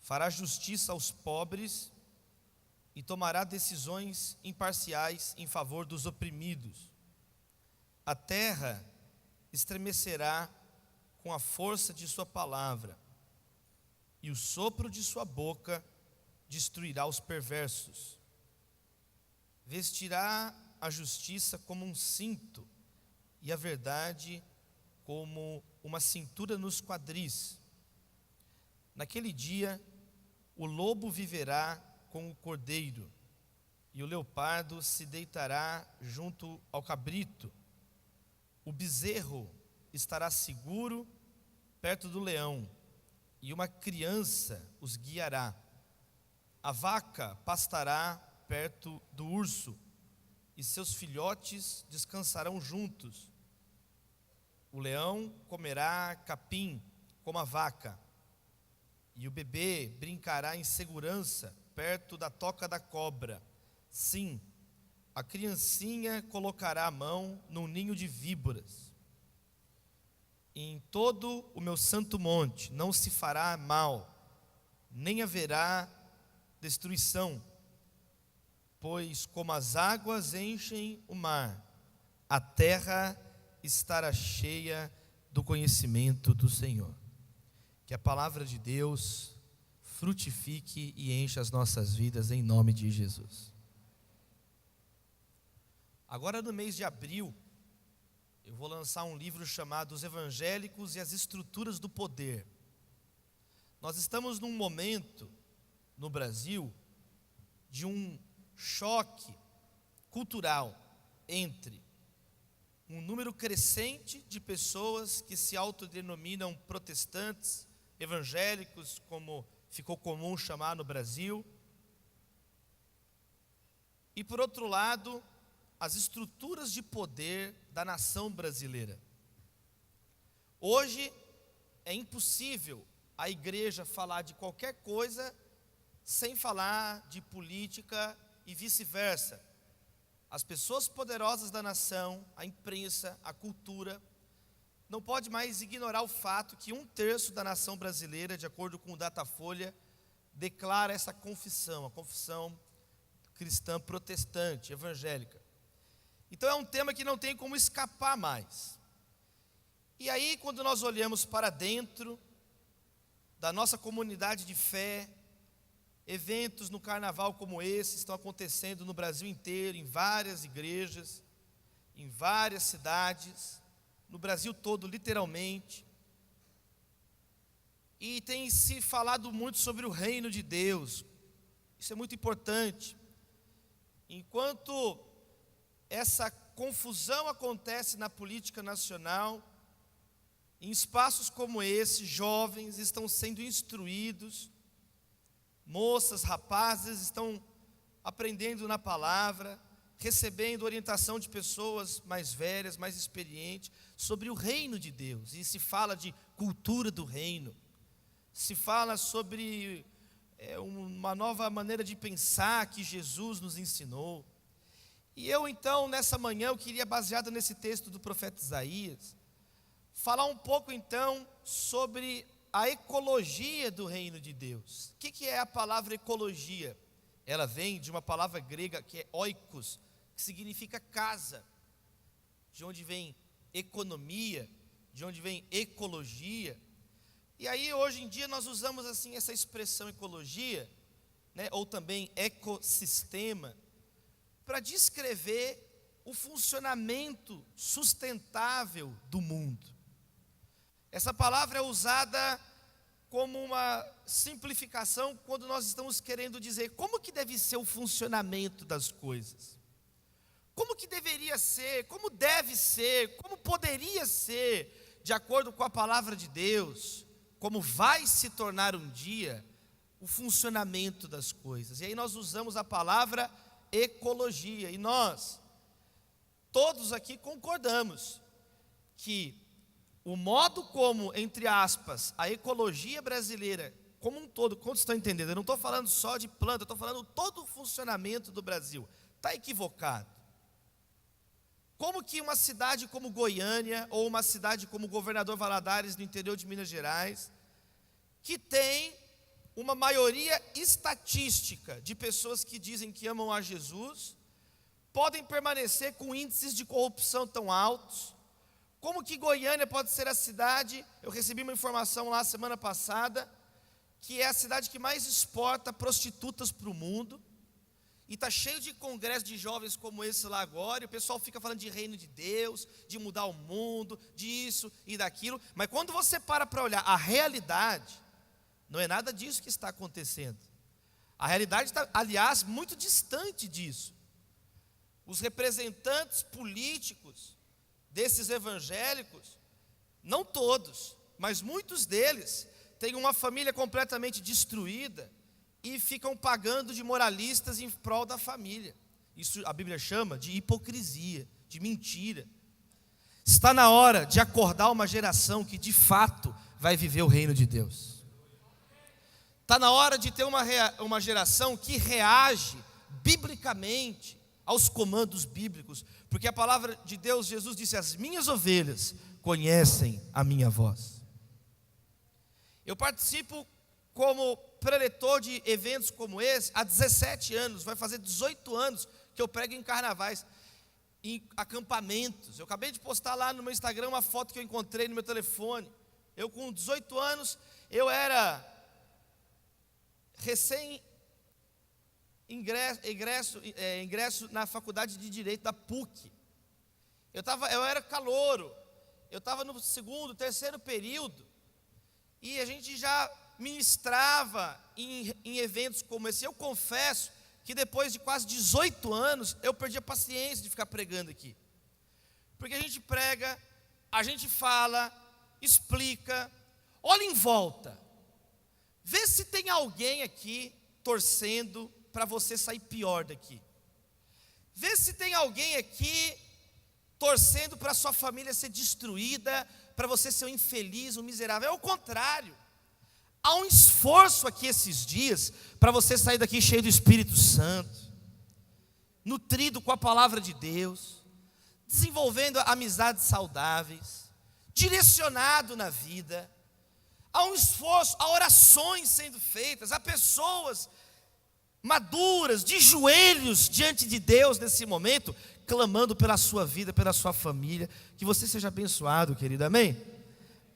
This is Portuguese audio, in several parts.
fará justiça aos pobres e tomará decisões imparciais em favor dos oprimidos. A terra estremecerá com a força de sua palavra, e o sopro de sua boca destruirá os perversos. Vestirá a justiça como um cinto, e a verdade como uma cintura nos quadris. Naquele dia, o lobo viverá com o cordeiro, e o leopardo se deitará junto ao cabrito. O bezerro estará seguro perto do leão, e uma criança os guiará. A vaca pastará perto do urso, e seus filhotes descansarão juntos. O leão comerá capim como a vaca, e o bebê brincará em segurança perto da toca da cobra. Sim, a criancinha colocará a mão num ninho de víboras. Em todo o meu santo monte não se fará mal, nem haverá destruição, pois como as águas enchem o mar, a terra estará cheia do conhecimento do Senhor. Que a palavra de Deus frutifique e encha as nossas vidas em nome de Jesus. Agora no mês de abril, eu vou lançar um livro chamado Os Evangélicos e as Estruturas do Poder. Nós estamos num momento no Brasil de um choque cultural entre um número crescente de pessoas que se autodenominam protestantes, evangélicos, como ficou comum chamar no Brasil, e por outro lado, as estruturas de poder da nação brasileira. Hoje é impossível a igreja falar de qualquer coisa sem falar de política e vice-versa. As pessoas poderosas da nação, a imprensa, a cultura, não pode mais ignorar o fato que 1/3 da nação brasileira, de acordo com o Datafolha, declara essa confissão, a confissão cristã protestante, evangélica. Então é um tema que não tem como escapar mais. E aí, quando nós olhamos para dentro da nossa comunidade de fé, eventos no carnaval como esse estão acontecendo no Brasil inteiro, em várias igrejas, em várias cidades, no Brasil todo, literalmente. E tem se falado muito sobre o reino de Deus. Isso é muito importante. Enquanto essa confusão acontece na política nacional, em espaços como esse, jovens estão sendo instruídos, moças, rapazes estão aprendendo na palavra, recebendo orientação de pessoas mais velhas, mais experientes, sobre o reino de Deus. E se fala de cultura do reino, se fala sobre uma nova maneira de pensar que Jesus nos ensinou. E eu então, nessa manhã, eu queria, baseado nesse texto do profeta Isaías, falar um pouco então sobre a ecologia do reino de Deus. O que é a palavra ecologia? Ela vem de uma palavra grega que é oikos, que significa casa, de onde vem economia, de onde vem ecologia. E aí hoje em dia nós usamos assim essa expressão ecologia, né, ou também ecossistema, para descrever o funcionamento sustentável do mundo. Essa palavra é usada como uma simplificação quando nós estamos querendo dizer como que deve ser o funcionamento das coisas. Como que deveria ser, como deve ser, como poderia ser, de acordo com a palavra de Deus, como vai se tornar um dia o funcionamento das coisas. E aí nós usamos a palavra ecologia, e nós, todos aqui concordamos que o modo como, entre aspas, a ecologia brasileira, como um todo, quantos estão entendendo? Eu não estou falando só de planta, eu estou falando todo o funcionamento do Brasil, está equivocado. Como que uma cidade como Goiânia, ou uma cidade como Governador Valadares, no interior de Minas Gerais, que tem uma maioria estatística de pessoas que dizem que amam a Jesus podem permanecer com índices de corrupção tão altos? Como que Goiânia pode ser a cidade, eu recebi uma informação lá semana passada, que é a cidade que mais exporta prostitutas para o mundo, e está cheio de congressos de jovens como esse lá agora, e o pessoal fica falando de reino de Deus, de mudar o mundo, disso e daquilo, mas quando você para olhar a realidade, não é nada disso que está acontecendo. A realidade está, aliás, muito distante disso. Os representantes políticos desses evangélicos, não todos, mas muitos deles, têm uma família completamente destruída e ficam pagando de moralistas em prol da família. Isso a Bíblia chama de hipocrisia, de mentira. Está na hora de acordar uma geração que de fato vai viver o reino de Deus. Está na hora de ter uma geração que reage biblicamente aos comandos bíblicos, porque a palavra de Deus, Jesus disse: as minhas ovelhas conhecem a minha voz. Eu participo como preletor de eventos como esse há 17 anos, vai fazer 18 anos que eu prego em carnavais, em acampamentos. Eu acabei de postar lá no meu Instagram uma foto que eu encontrei no meu telefone. Eu com 18 anos, eu era ingresso na faculdade de Direito da PUC. Eu era calouro, eu estava no segundo, terceiro período, e a gente já ministrava em eventos como esse. Eu confesso que depois de quase 18 anos, eu perdi a paciência de ficar pregando aqui. Porque a gente prega, a gente fala, explica, olha em volta, vê se tem alguém aqui torcendo para você sair pior daqui. Vê se tem alguém aqui torcendo para a sua família ser destruída, para você ser um infeliz, um miserável. É o contrário. Há um esforço aqui esses dias para você sair daqui cheio do Espírito Santo, nutrido com a palavra de Deus, desenvolvendo amizades saudáveis, direcionado na vida. Há um esforço, há orações sendo feitas, há pessoas maduras, de joelhos diante de Deus nesse momento, clamando pela sua vida, pela sua família. Que você seja abençoado, querido, amém?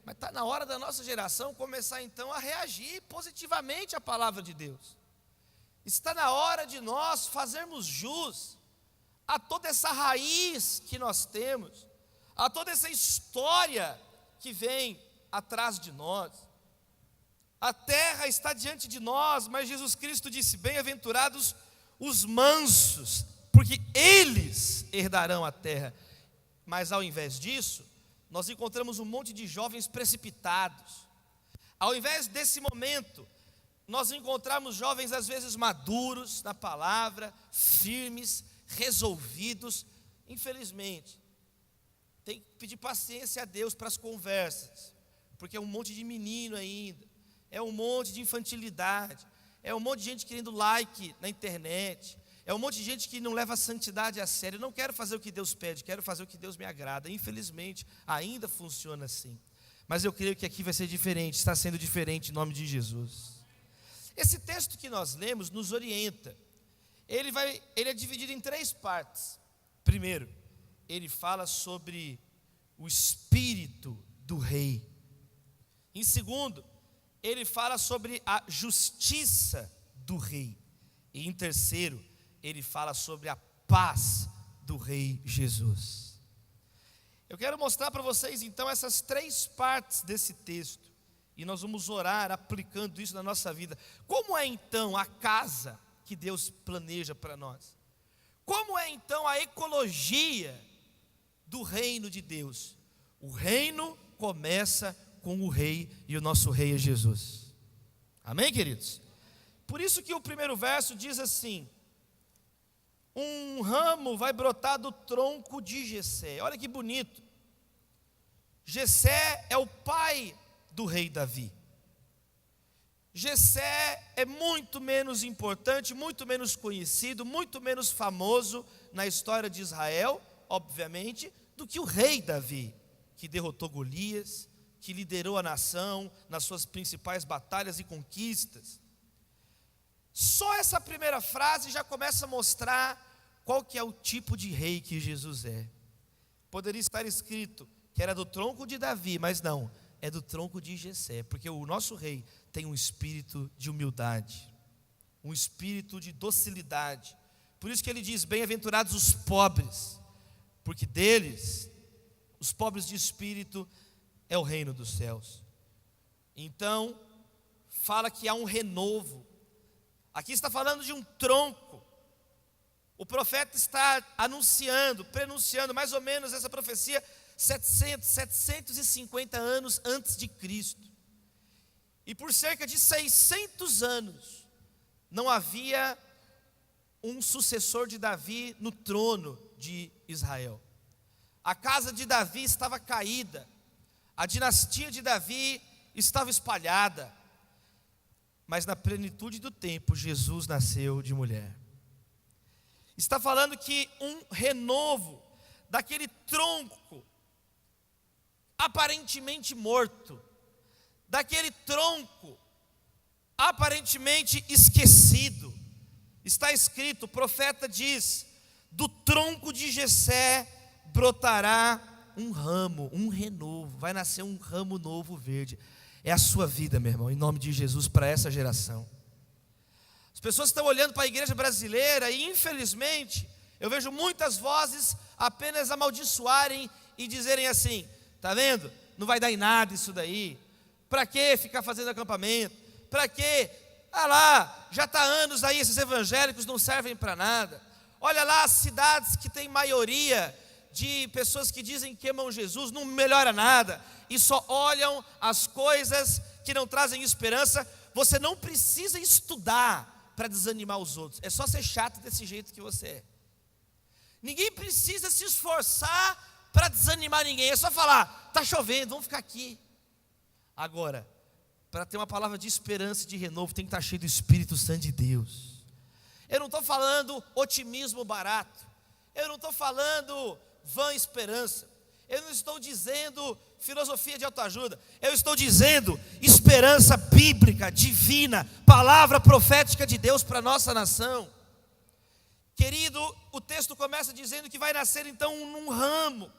Mas está na hora da nossa geração começar então a reagir positivamente à palavra de Deus. Está na hora de nós fazermos jus a toda essa raiz que nós temos, a toda essa história que vem atrás de nós. A terra está diante de nós, mas Jesus Cristo disse: bem-aventurados os mansos, porque eles herdarão a terra. Mas ao invés disso, nós encontramos um monte de jovens precipitados. Ao invés desse momento, nós encontramos jovens às vezes maduros na palavra, firmes, resolvidos. Infelizmente, tem que pedir paciência a Deus para as conversas, porque é um monte de menino ainda, é um monte de infantilidade, é um monte de gente querendo like na internet, é um monte de gente que não leva a santidade a sério. Eu não quero fazer o que Deus pede, quero fazer o que Deus me agrada. Infelizmente, ainda funciona assim. Mas eu creio que aqui vai ser diferente, está sendo diferente em nome de Jesus. Esse texto que nós lemos nos orienta. Ele é dividido em 3 partes. Primeiro, ele fala sobre o espírito do rei. Em segundo, ele fala sobre a justiça do rei. E em terceiro, ele fala sobre a paz do rei Jesus. Eu quero mostrar para vocês então essas 3 partes desse texto, e nós vamos orar aplicando isso na nossa vida. Como é então a casa que Deus planeja para nós? Como é então a ecologia do reino de Deus? O reino começa com o rei, e o nosso rei é Jesus. Amém, queridos? Por isso que o primeiro verso diz assim: um ramo vai brotar do tronco de Jessé. Olha que bonito. Jessé é o pai do rei Davi. Jessé é muito menos importante, muito menos conhecido, muito menos famoso na história de Israel, obviamente, do que o rei Davi, que derrotou Golias, que liderou a nação nas suas principais batalhas e conquistas. Só essa primeira frase já começa a mostrar qual que é o tipo de rei que Jesus é. Poderia estar escrito que era do tronco de Davi, mas não, é do tronco de Jessé, porque o nosso rei tem um espírito de humildade, um espírito de docilidade. Por isso que ele diz: bem-aventurados os pobres, porque deles, os pobres de espírito, é o reino dos céus. Então, fala que há um renovo. Aqui está falando de um tronco. O profeta está anunciando, prenunciando mais ou menos essa profecia 750 anos antes de Cristo. E por cerca de 600 anos, não havia um sucessor de Davi no trono de Israel. A casa de Davi estava caída, a dinastia de Davi estava espalhada, mas na plenitude do tempo, Jesus nasceu de mulher. Está falando que um renovo daquele tronco aparentemente morto, daquele tronco aparentemente esquecido. Está escrito, o profeta diz: do tronco de Jessé brotará um ramo, um renovo, vai nascer um ramo novo verde. É a sua vida, meu irmão, em nome de Jesus, para essa geração. As pessoas estão olhando para a igreja brasileira e, infelizmente, eu vejo muitas vozes apenas amaldiçoarem e dizerem assim: está vendo? Não vai dar em nada isso daí. Para que ficar fazendo acampamento? Para que? Ah lá, já está anos aí, esses evangélicos não servem para nada. Olha lá as cidades que tem maioria de pessoas que dizem que amam Jesus, não melhora nada, e só olham as coisas que não trazem esperança. Você não precisa estudar para desanimar os outros, é só ser chato desse jeito que você é. Ninguém precisa se esforçar para desanimar ninguém, é só falar: está chovendo, vamos ficar aqui. Agora, para ter uma palavra de esperança e de renovo, tem que estar cheio do Espírito Santo de Deus. Eu não estou falando otimismo barato, eu não estou falando vã esperança, eu não estou dizendo filosofia de autoajuda, eu estou dizendo esperança bíblica, divina, palavra profética de Deus para a nossa nação. Querido, o texto começa dizendo que vai nascer então um ramo,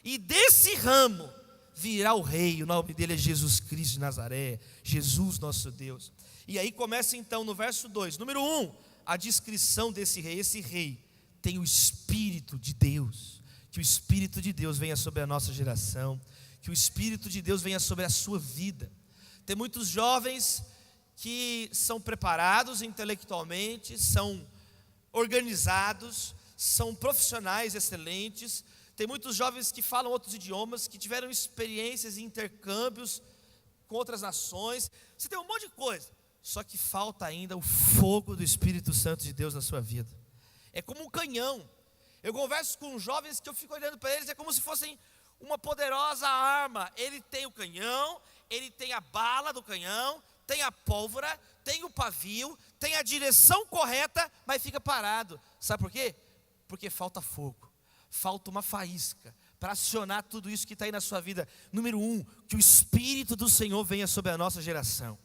e desse ramo virá o rei, o nome dele é Jesus Cristo de Nazaré, Jesus nosso Deus. E aí começa então no verso 2, número 1, a descrição desse rei. Esse rei tem o Espírito de Deus. Que o Espírito de Deus venha sobre a nossa geração, que o Espírito de Deus venha sobre a sua vida. Tem muitos jovens que são preparados intelectualmente, são organizados, são profissionais excelentes. Tem muitos jovens que falam outros idiomas, que tiveram experiências e intercâmbios com outras nações. Você tem um monte de coisa, só que falta ainda o fogo do Espírito Santo de Deus na sua vida. É como um canhão. Eu converso com jovens que eu fico olhando para eles, é como se fossem uma poderosa arma. Ele tem o canhão, ele tem a bala do canhão, tem a pólvora, tem o pavio, tem a direção correta, mas fica parado. Sabe por quê? Porque falta fogo, falta uma faísca para acionar tudo isso que está aí na sua vida. Número 1, que o Espírito do Senhor venha sobre a nossa geração.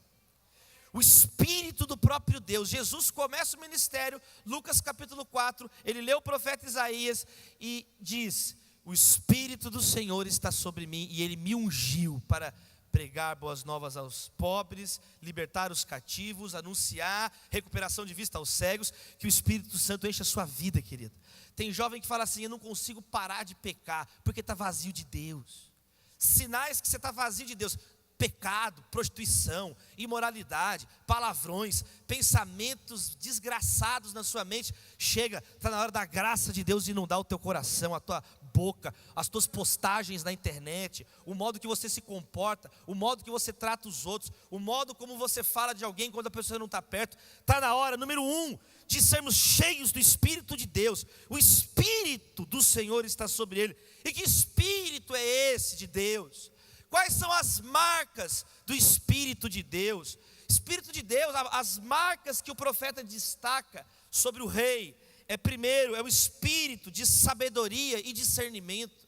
O Espírito do próprio Deus. Jesus começa o ministério, Lucas capítulo 4, ele lê o profeta Isaías e diz: o Espírito do Senhor está sobre mim e ele me ungiu para pregar boas novas aos pobres, libertar os cativos, anunciar recuperação de vista aos cegos. Que o Espírito Santo enche a sua vida, querido. Tem jovem que fala assim: eu não consigo parar de pecar, porque está vazio de Deus. Sinais que você está vazio de Deus: pecado, prostituição, imoralidade, palavrões, pensamentos desgraçados na sua mente. Chega, está na hora da graça de Deus inundar o teu coração, a tua boca, as tuas postagens na internet, o modo que você se comporta, o modo que você trata os outros, o modo como você fala de alguém quando a pessoa não está perto. Está na hora, número 1, de sermos cheios do Espírito de Deus. O Espírito do Senhor está sobre ele. E que Espírito é esse de Deus? Quais são as marcas do Espírito de Deus? Espírito de Deus, as marcas que o profeta destaca sobre o rei, primeiro, é o espírito de sabedoria e discernimento.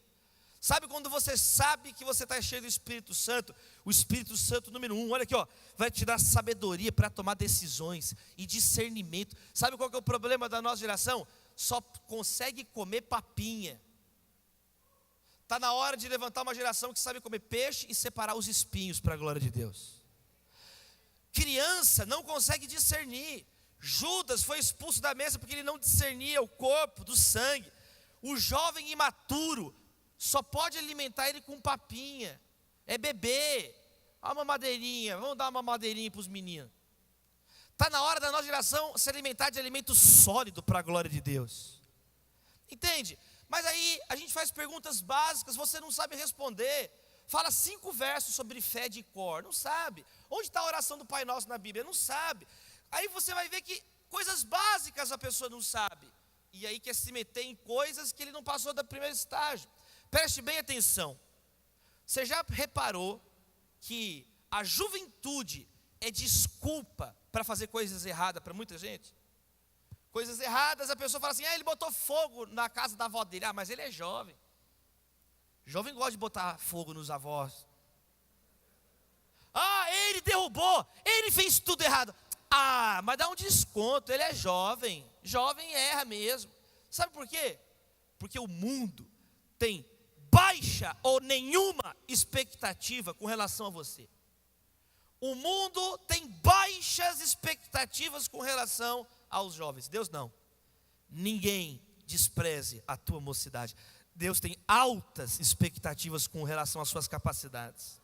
Sabe quando você sabe que você está cheio do Espírito Santo? O Espírito Santo número 1, olha aqui, ó, vai te dar sabedoria para tomar decisões e discernimento. Sabe qual que é o problema da nossa geração? Só consegue comer papinha. Está na hora de levantar uma geração que sabe comer peixe e separar os espinhos para a glória de Deus. Criança não consegue discernir. Judas foi expulso da mesa porque ele não discernia o corpo do sangue. O jovem imaturo só pode alimentar ele com papinha. É bebê. Uma mamadeirinha. Vamos dar uma mamadeirinha para os meninos. Está na hora da nossa geração se alimentar de alimento sólido para a glória de Deus. Entende? Mas aí a gente faz perguntas básicas, você não sabe responder. Fala 5 versos sobre fé de cor, não sabe. Onde está a oração do Pai Nosso na Bíblia? Não sabe. Aí você vai ver que coisas básicas a pessoa não sabe. E aí quer se meter em coisas que ele não passou da primeira estágio. Preste bem atenção. Você já reparou que a juventude é desculpa para fazer coisas erradas para muita gente? Coisas erradas, a pessoa fala assim, ele botou fogo na casa da avó dele. Mas ele é jovem. Jovem gosta de botar fogo nos avós. Ele derrubou, ele fez tudo errado. Mas dá um desconto, ele é jovem. Jovem erra mesmo. Sabe por quê? Porque o mundo tem baixa ou nenhuma expectativa com relação a você. O mundo tem baixas expectativas com relação aos jovens. Deus não. Ninguém despreze a tua mocidade. Deus tem altas expectativas com relação às suas capacidades.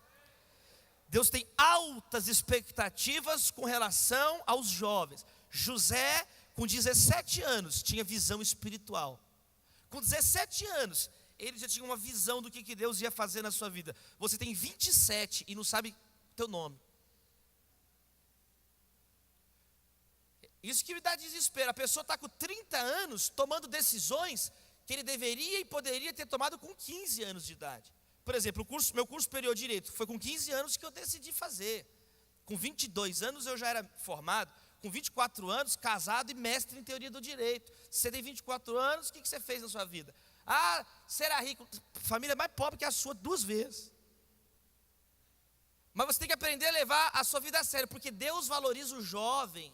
Deus tem altas expectativas com relação aos jovens. José, com 17 anos, tinha visão espiritual. Com 17 anos, ele já tinha uma visão do que Deus ia fazer na sua vida. Você tem 27 e não sabe teu nome. Isso que me dá desespero. A pessoa está com 30 anos tomando decisões que ele deveria e poderia ter tomado com 15 anos de idade. Por exemplo, meu curso superior de Direito foi com 15 anos que eu decidi fazer. Com 22 anos eu já era formado. Com 24 anos, casado e mestre em teoria do direito. Você tem 24 anos, o que você fez na sua vida? Será rico. Família mais pobre que a sua 2 vezes. Mas você tem que aprender a levar a sua vida a sério, porque Deus valoriza o jovem.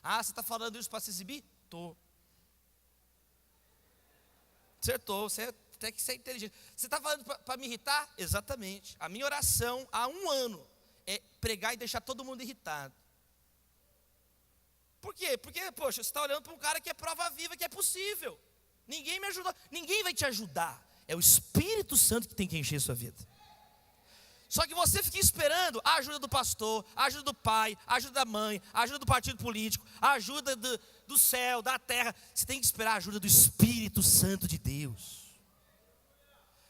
Você está falando isso para se exibir? Estou. Acertou, você tem que ser inteligente. Você está falando para me irritar? Exatamente. A minha oração há 1 ano é pregar e deixar todo mundo irritado. Por quê? Porque, poxa, você está olhando para um cara que é prova viva, que é possível. Ninguém me ajudou, ninguém vai te ajudar. É o Espírito Santo que tem que encher a sua vida. Só que você fica esperando a ajuda do pastor, a ajuda do pai, a ajuda da mãe, a ajuda do partido político, a ajuda do céu, da terra. Você tem que esperar a ajuda do Espírito Santo de Deus.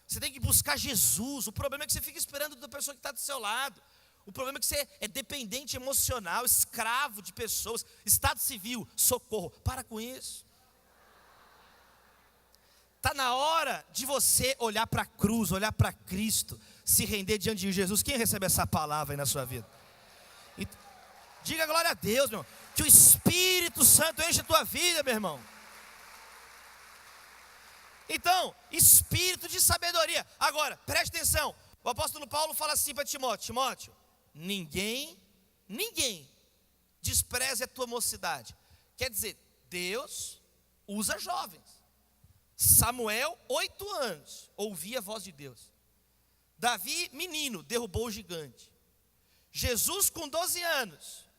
Você tem que buscar Jesus. O problema é que você fica esperando da pessoa que está do seu lado. O problema é que você é dependente emocional, escravo de pessoas, estado civil, socorro. Para com isso. Está na hora de você olhar para a cruz, olhar para Cristo, se render diante de Jesus. Quem recebe essa palavra aí na sua vida? Diga glória a Deus, meu irmão. Que o Espírito Santo enche a tua vida, meu irmão. Então, espírito de sabedoria. Agora, preste atenção. O apóstolo Paulo fala assim para Timóteo: Timóteo, ninguém despreze a tua mocidade. Quer dizer, Deus usa jovens. Samuel, 8 anos, ouvia a voz de Deus. Davi, menino, derrubou o gigante. Jesus, com 12 anos,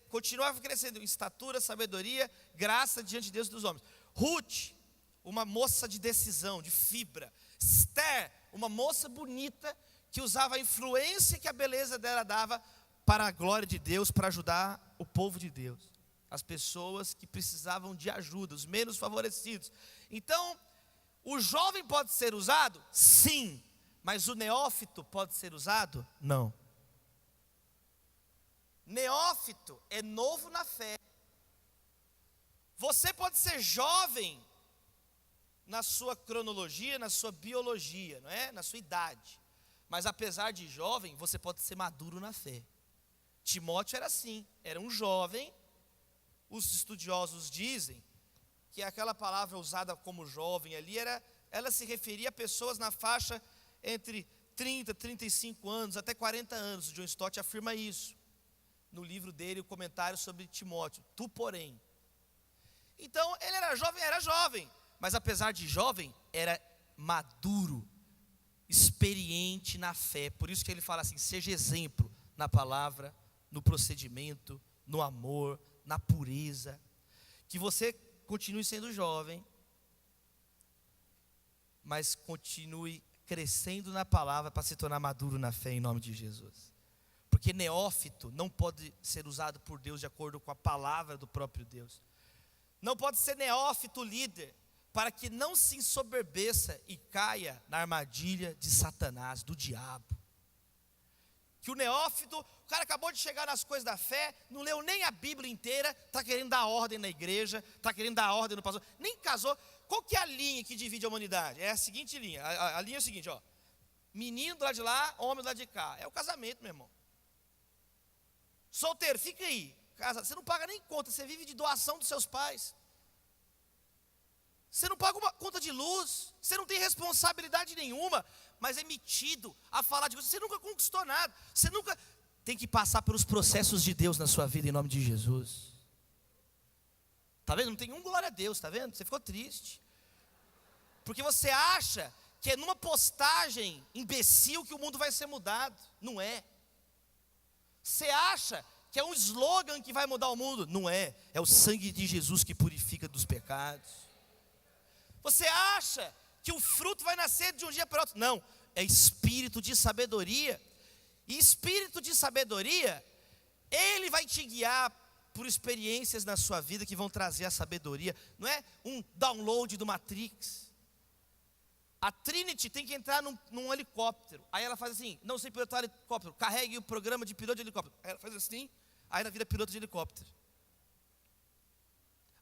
continuava crescendo em estatura, sabedoria, graça diante de Deus e dos homens. Ruth, uma moça de decisão, de fibra. Esther, uma moça bonita, que usava a influência que a beleza dela dava para a glória de Deus, para ajudar o povo de Deus. As pessoas que precisavam de ajuda, os menos favorecidos. Então, o jovem pode ser usado? Sim. Mas o neófito pode ser usado? Não. Neófito é novo na fé. Você pode ser jovem na sua cronologia, na sua biologia, não é? Na sua idade. Mas apesar de jovem, você pode ser maduro na fé. Timóteo era assim, era um jovem. Os estudiosos dizem que aquela palavra usada como jovem ali era ela se referia a pessoas na faixa entre 30, 35 anos, até 40 anos. O John Stott afirma isso no livro dele, o comentário sobre Timóteo. Tu, porém. Então, ele era jovem, mas apesar de jovem, era maduro, experiente na fé. Por isso que ele fala assim: seja exemplo na palavra, no procedimento, no amor, na pureza. Que você continue sendo jovem, mas continue crescendo na palavra para se tornar maduro na fé, em nome de Jesus. Porque neófito não pode ser usado por Deus de acordo com a palavra do próprio Deus. Não pode ser neófito líder, para que não se ensoberbeça e caia na armadilha de Satanás, do diabo. Que o neófito, o cara acabou de chegar nas coisas da fé, não leu nem a Bíblia inteira, está querendo dar ordem na igreja, está querendo dar ordem no pastor, nem casou. Qual que é a linha que divide a humanidade? É a seguinte linha, a linha é a seguinte, ó: menino do lado de lá, homem do lado de cá. É o casamento, meu irmão. Solteiro, fica aí, casa, você não paga nem conta, você vive de doação dos seus pais. Você não paga uma conta de luz, você não tem responsabilidade nenhuma, mas é metido a falar de você. Você nunca conquistou nada, você nunca tem que passar pelos processos de Deus na sua vida, em nome de Jesus. Está vendo? Não tem um glória a Deus, está vendo? Você ficou triste, porque você acha que é numa postagem imbecil que o mundo vai ser mudado. Não é. Você acha que é um slogan que vai mudar o mundo. Não é. É o sangue de Jesus que purifica dos pecados. Você acha que o fruto vai nascer de um dia para outro. Não, é espírito de sabedoria. E espírito de sabedoria, ele vai te guiar por experiências na sua vida que vão trazer a sabedoria. Não é um download do Matrix. A Trinity tem que entrar num helicóptero. Aí ela faz assim: não sei pilotar helicóptero, carregue o programa de piloto de helicóptero. Aí ela faz assim, aí ela vira piloto de helicóptero.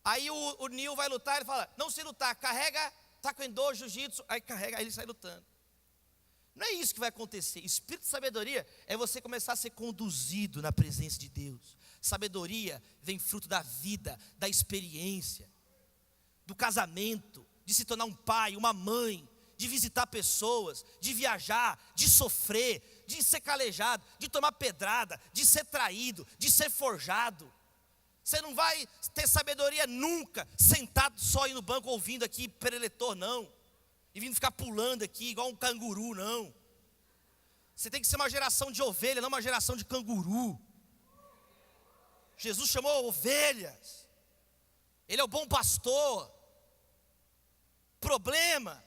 Aí o Neil vai lutar, ele fala: não sei lutar, carrega taekwondo, jiu-jitsu. Aí carrega, aí ele sai lutando. Não é isso que vai acontecer. Espírito de sabedoria é você começar a ser conduzido na presença de Deus. Sabedoria vem fruto da vida, da experiência, do casamento, de se tornar um pai, uma mãe, de visitar pessoas, de viajar, de sofrer, de ser calejado, de tomar pedrada, de ser traído, de ser forjado. Você não vai ter sabedoria nunca sentado só aí no banco ouvindo aqui preletor, não. E vindo ficar pulando aqui igual um canguru, não. Você tem que ser uma geração de ovelha, não uma geração de canguru. Jesus chamou ovelhas. Ele é o bom pastor. Problema,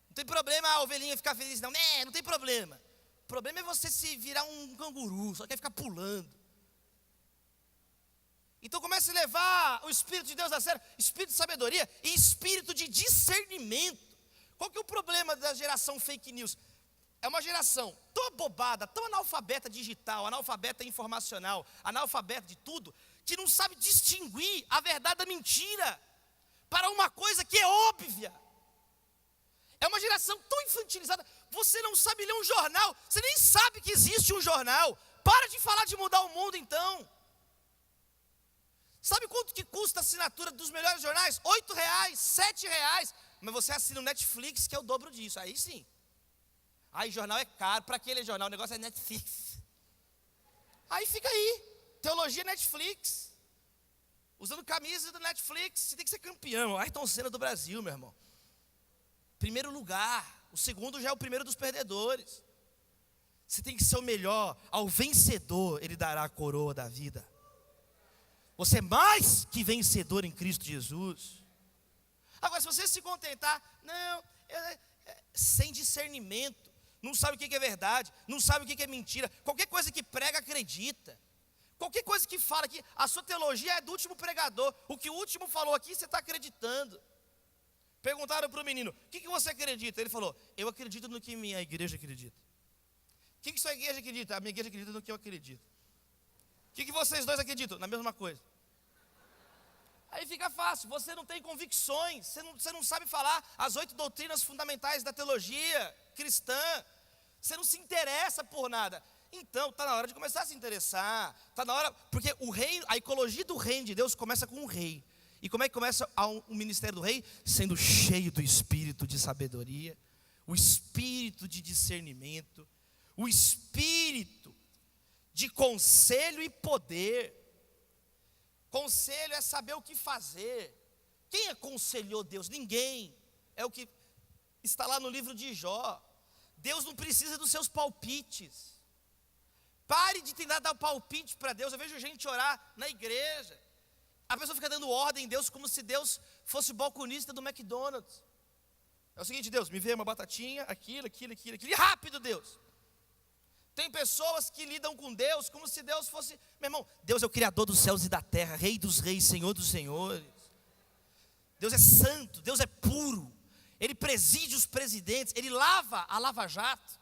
não tem problema a ovelhinha ficar feliz, não. Não tem problema. O problema é você se virar um canguru, só quer ficar pulando. Então comece a levar o Espírito de Deus a sério, espírito de sabedoria e espírito de discernimento. Qual que é o problema da geração fake news? É uma geração tão abobada, tão analfabeta digital, analfabeta informacional, analfabeta de tudo, que não sabe distinguir a verdade da mentira para uma coisa que é óbvia. É uma geração tão infantilizada, você não sabe ler um jornal, você nem sabe que existe um jornal. Para de falar de mudar o mundo então. Sabe quanto que custa a assinatura dos melhores jornais? R$8, R$7. Mas você assina o Netflix, que é o dobro disso. Aí sim. Aí jornal é caro. Para aquele jornal, o negócio é Netflix. Aí fica aí. Teologia Netflix. Usando camisa do Netflix. Você tem que ser campeão. Ayrton Senna do Brasil, meu irmão. Primeiro lugar. O segundo já é o primeiro dos perdedores. Você tem que ser o melhor. Ao vencedor, ele dará a coroa da vida. Você é mais que vencedor em Cristo Jesus. Agora, se você se contentar, sem discernimento, não sabe o que é verdade, não sabe o que é mentira, qualquer coisa que prega, acredita. Qualquer coisa que fala aqui, a sua teologia é do último pregador. O que o último falou aqui, você está acreditando. Perguntaram para o menino: o que você acredita? Ele falou: eu acredito no que minha igreja acredita. O que sua igreja acredita? A minha igreja acredita no que eu acredito. O que vocês dois acreditam? Na mesma coisa. Aí fica fácil, você não tem convicções, você não sabe falar as 8 doutrinas fundamentais da teologia cristã, você não se interessa por nada. Então, está na hora de começar a se interessar, está na hora, porque o reino, a ecologia do reino de Deus começa com um rei. E como é que começa o ministério do rei? Sendo cheio do espírito de sabedoria, o espírito de discernimento, o espírito de conselho e poder. Conselho é saber o que fazer. Quem aconselhou Deus? Ninguém. É o que está lá no livro de Jó. Deus não precisa dos seus palpites. Pare de tentar dar palpite para Deus. Eu vejo gente orar na igreja. A pessoa fica dando ordem em Deus como se Deus fosse balconista do McDonald's. É o seguinte, Deus, me vê uma batatinha, aquilo, e rápido, Deus. Tem pessoas que lidam com Deus como se Deus fosse, meu irmão, Deus é o Criador dos céus e da terra, Rei dos reis, Senhor dos senhores. Deus é santo, Deus é puro. Ele preside os presidentes, Ele lava a lava-jato.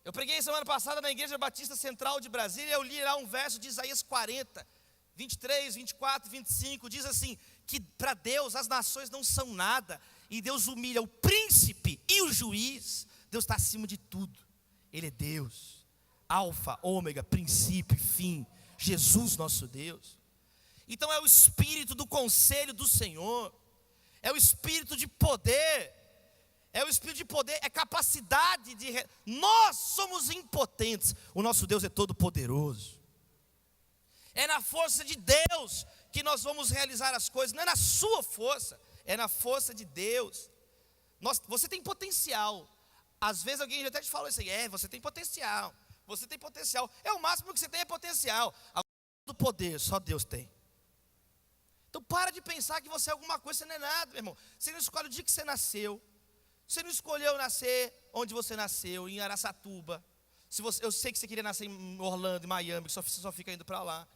Eu preguei semana passada na Igreja Batista Central de Brasília, eu li lá um verso de Isaías 40, 23, 24, 25, diz assim, que para Deus as nações não são nada, e Deus humilha o príncipe e o juiz. Deus está acima de tudo, Ele é Deus, alfa, ômega, princípio e fim, Jesus nosso Deus. Então é o espírito do conselho do Senhor, é o espírito de poder, é capacidade de, nós somos impotentes, o nosso Deus é todo poderoso, é na força de Deus que nós vamos realizar as coisas, não é na sua força, é na força de Deus. Você tem potencial, às vezes alguém até te falou isso aí, você tem potencial, é o máximo que você tem é potencial, do poder só Deus tem. Então para de pensar que você é alguma coisa, você não é nada, meu irmão. Você não escolhe o dia que você nasceu, você não escolheu nascer onde você nasceu, em Araçatuba. Eu sei que você queria nascer em Orlando, em Miami, que você só fica indo para lá.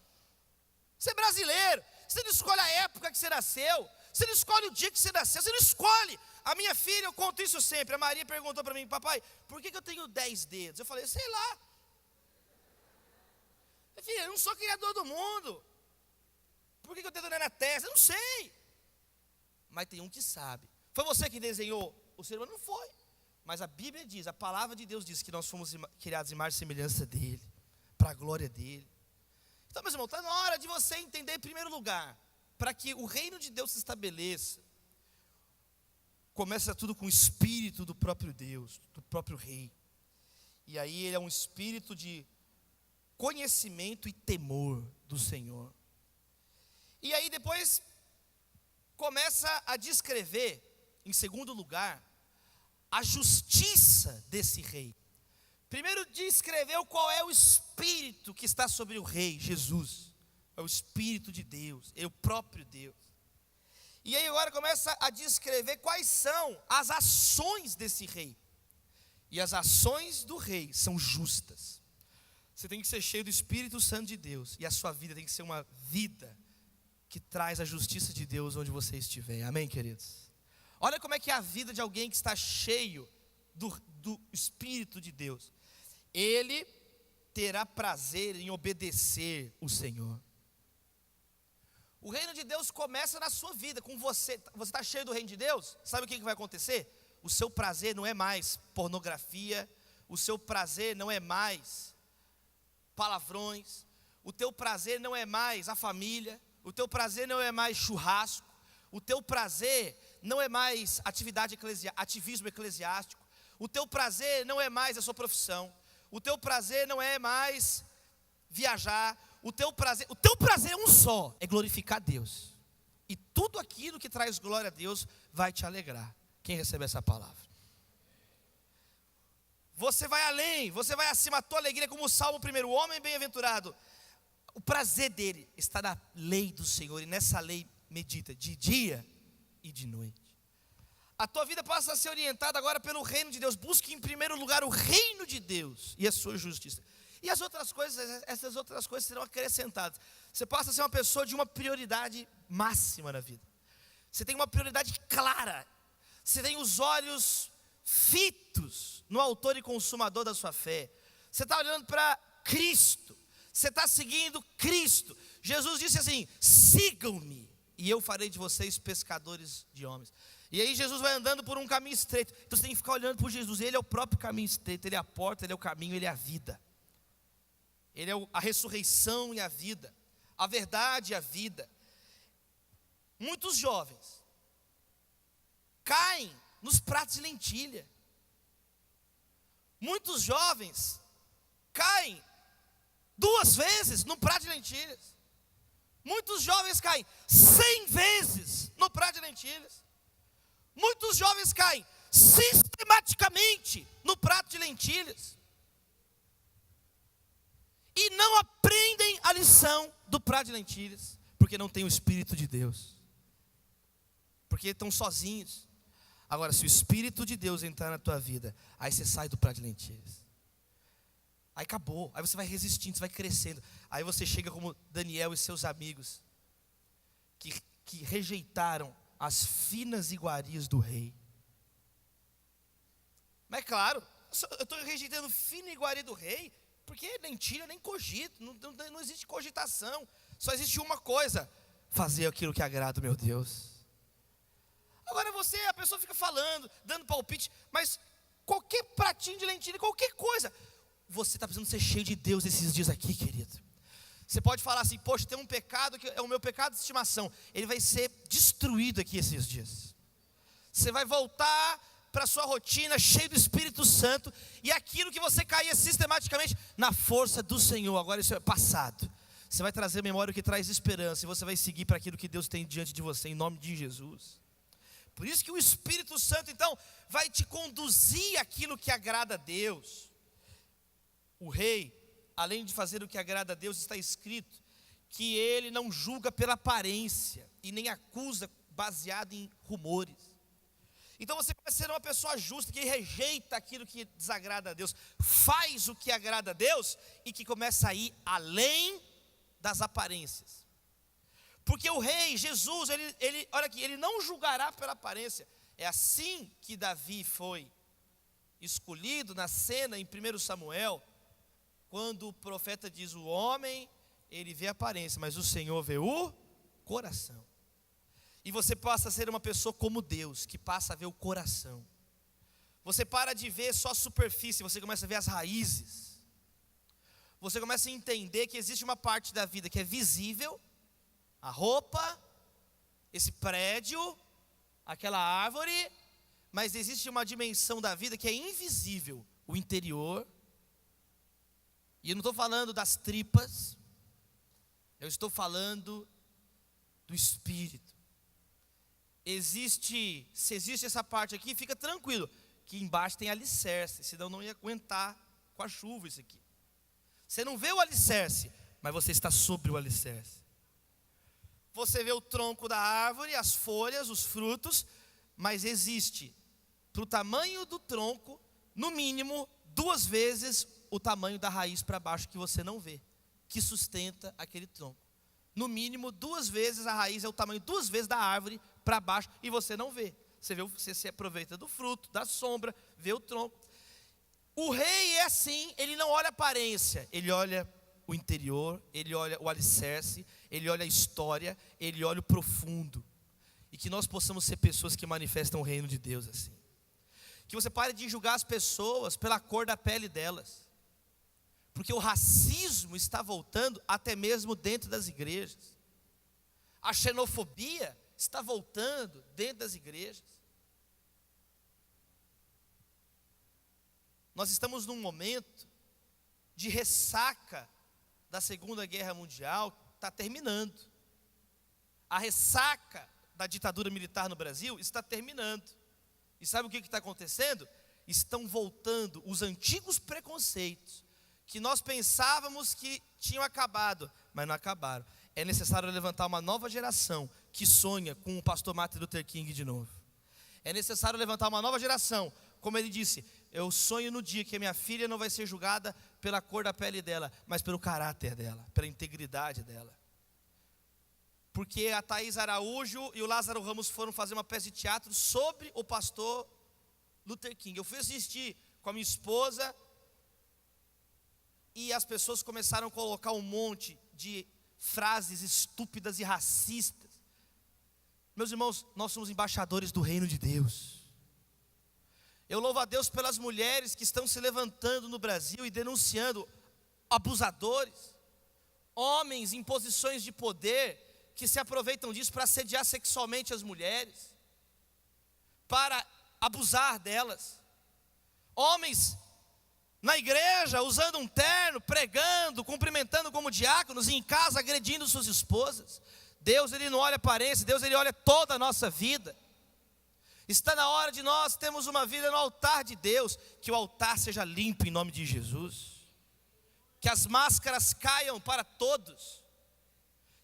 Você é brasileiro, você não escolhe a época que você nasceu, você não escolhe o dia que você nasceu, você não escolhe. A minha filha, eu conto isso sempre, a Maria perguntou para mim, papai, por que eu tenho 10 dedos? Eu falei, sei lá. Filha, eu não sou criador do mundo. Por que o dedo não é na testa? Eu não sei. Mas tem um que sabe. Foi você que desenhou o ser humano? Não foi. Mas a Bíblia diz, a palavra de Deus diz que nós fomos criados em imagem e semelhança dEle, para a glória dEle. Então, meus irmãos, está na hora de você entender em primeiro lugar, para que o reino de Deus se estabeleça, começa tudo com o espírito do próprio Deus, do próprio Rei. E aí ele é um espírito de conhecimento e temor do Senhor. E aí depois começa a descrever, em segundo lugar, a justiça desse rei. Primeiro descreveu qual é o espírito que está sobre o rei, Jesus. É o espírito de Deus, é o próprio Deus. E aí agora começa a descrever quais são as ações desse rei. E as ações do rei são justas. Você tem que ser cheio do Espírito Santo de Deus, e a sua vida tem que ser uma vida que traz a justiça de Deus onde você estiver. Amém, queridos? Olha como é que é a vida de alguém que está cheio do Espírito de Deus. Ele terá prazer em obedecer o Senhor. O reino de Deus começa na sua vida, com você. Você está cheio do reino de Deus? Sabe o que vai acontecer? O seu prazer não é mais pornografia, o seu prazer não é mais palavrões, o teu prazer não é mais a família, o teu prazer não é mais churrasco, o teu prazer não é mais ativismo eclesiástico, o teu prazer não é mais a sua profissão, o teu prazer não é mais viajar, o teu prazer é um só, é glorificar Deus. E tudo aquilo que traz glória a Deus vai te alegrar. Quem recebe essa palavra? Você vai além, você vai acima, a tua alegria, como o Salmo 1, o homem bem-aventurado. O prazer dele está na lei do Senhor, e nessa lei medita de dia e de noite. A tua vida passa a ser orientada agora pelo reino de Deus. Busque em primeiro lugar o reino de Deus e a sua justiça. E as outras coisas, essas outras coisas serão acrescentadas. Você passa a ser uma pessoa de uma prioridade máxima na vida. Você tem uma prioridade clara. Você tem os olhos fitos no autor e consumador da sua fé. Você está olhando para Cristo. Você está seguindo Cristo. Jesus disse assim: sigam-me, e eu farei de vocês pescadores de homens. E aí Jesus vai andando por um caminho estreito. Então você tem que ficar olhando para Jesus. Ele é o próprio caminho estreito. Ele é a porta, ele é o caminho, ele é a vida. Ele é a ressurreição e a vida, a verdade e a vida. muitos jovens caem nos pratos de lentilha. Muitos jovens caem 2 vezes no prato de lentilhas. Muitos jovens caem 100 vezes no prato de lentilhas. Muitos jovens caem sistematicamente no prato de lentilhas. E não aprendem a lição do prato de lentilhas, porque não tem o Espírito de Deus. Porque estão sozinhos. Agora, se o Espírito de Deus entrar na tua vida, aí você sai do prato de lentilhas. Aí acabou, aí você vai resistindo, você vai crescendo. Aí você chega como Daniel e seus amigos, que rejeitaram as finas iguarias do rei. Mas é claro, eu estou rejeitando fina iguaria do rei, porque lentilha nem cogito, não existe cogitação. Só existe uma coisa: fazer aquilo que agrada o meu Deus. Agora a pessoa fica falando, dando palpite, mas qualquer pratinho de lentilha, qualquer coisa, você está precisando ser cheio de Deus esses dias aqui, querido. Você pode falar assim: poxa, tem um pecado que é o meu pecado de estimação. Ele vai ser destruído aqui esses dias. Você vai voltar para a sua rotina cheio do Espírito Santo, e aquilo que você caía sistematicamente, na força do Senhor, agora isso é passado. Você vai trazer a memória que traz esperança, e você vai seguir para aquilo que Deus tem diante de você, em nome de Jesus. Por isso que o Espírito Santo então vai te conduzir àquilo que agrada a Deus. O rei, além de fazer o que agrada a Deus, está escrito que ele não julga pela aparência e nem acusa baseado em rumores. Então você vai ser uma pessoa justa, que rejeita aquilo que desagrada a Deus, faz o que agrada a Deus e que começa a ir além das aparências. Porque o rei, Jesus, olha aqui, ele não julgará pela aparência. É assim que Davi foi escolhido na cena em 1 Samuel, quando o profeta diz: o homem, ele vê a aparência, mas o Senhor vê o coração. E você passa a ser uma pessoa como Deus, que passa a ver o coração. Você para de ver só a superfície, você começa a ver as raízes. Você começa a entender que existe uma parte da vida que é visível, a roupa, esse prédio, aquela árvore, mas existe uma dimensão da vida que é invisível, o interior. E eu não estou falando das tripas, eu estou falando do espírito. Se existe essa parte aqui, fica tranquilo, que embaixo tem alicerce, senão não ia aguentar com a chuva isso aqui. Você não vê o alicerce, mas você está sobre o alicerce. Você vê o tronco da árvore, as folhas, os frutos, mas existe, para o tamanho do tronco, no mínimo 2 vezes o tamanho da raiz para baixo, que você não vê, que sustenta aquele tronco. No mínimo 2 vezes a raiz é o tamanho 2 vezes da árvore para baixo, e você não vê. Você se aproveita do fruto, da sombra, vê o tronco. O rei é assim, ele não olha a aparência, ele olha o interior, ele olha o alicerce, ele olha a história, ele olha o profundo. E que nós possamos ser pessoas que manifestam o reino de Deus assim. Que você pare de julgar as pessoas pela cor da pele delas. Porque o racismo está voltando até mesmo dentro das igrejas. A xenofobia está voltando dentro das igrejas. Nós estamos num momento de ressaca da Segunda Guerra Mundial, está terminando. A ressaca da ditadura militar no Brasil está terminando. E sabe o que está acontecendo? Estão voltando os antigos preconceitos, que nós pensávamos que tinham acabado, mas não acabaram. É necessário levantar uma nova geração que sonha com o pastor Martin Luther King de novo. É necessário levantar uma nova geração, como ele disse: eu sonho no dia que a minha filha não vai ser julgada pela cor da pele dela, mas pelo caráter dela, pela integridade dela. Porque a Thaís Araújo e o Lázaro Ramos foram fazer uma peça de teatro sobre o pastor Luther King. Eu fui assistir com a minha esposa, e as pessoas começaram a colocar um monte de frases estúpidas e racistas. Meus irmãos, nós somos embaixadores do reino de Deus. Eu louvo a Deus pelas mulheres que estão se levantando no Brasil e denunciando abusadores, homens em posições de poder que se aproveitam disso para assediar sexualmente as mulheres, para abusar delas. Homens na igreja usando um terno, pregando, cumprimentando como diáconos, e em casa agredindo suas esposas. Deus, Ele não olha aparência, Deus, Ele olha toda a nossa vida. Está na hora de nós termos uma vida no altar de Deus, que o altar seja limpo em nome de Jesus, que as máscaras caiam para todos,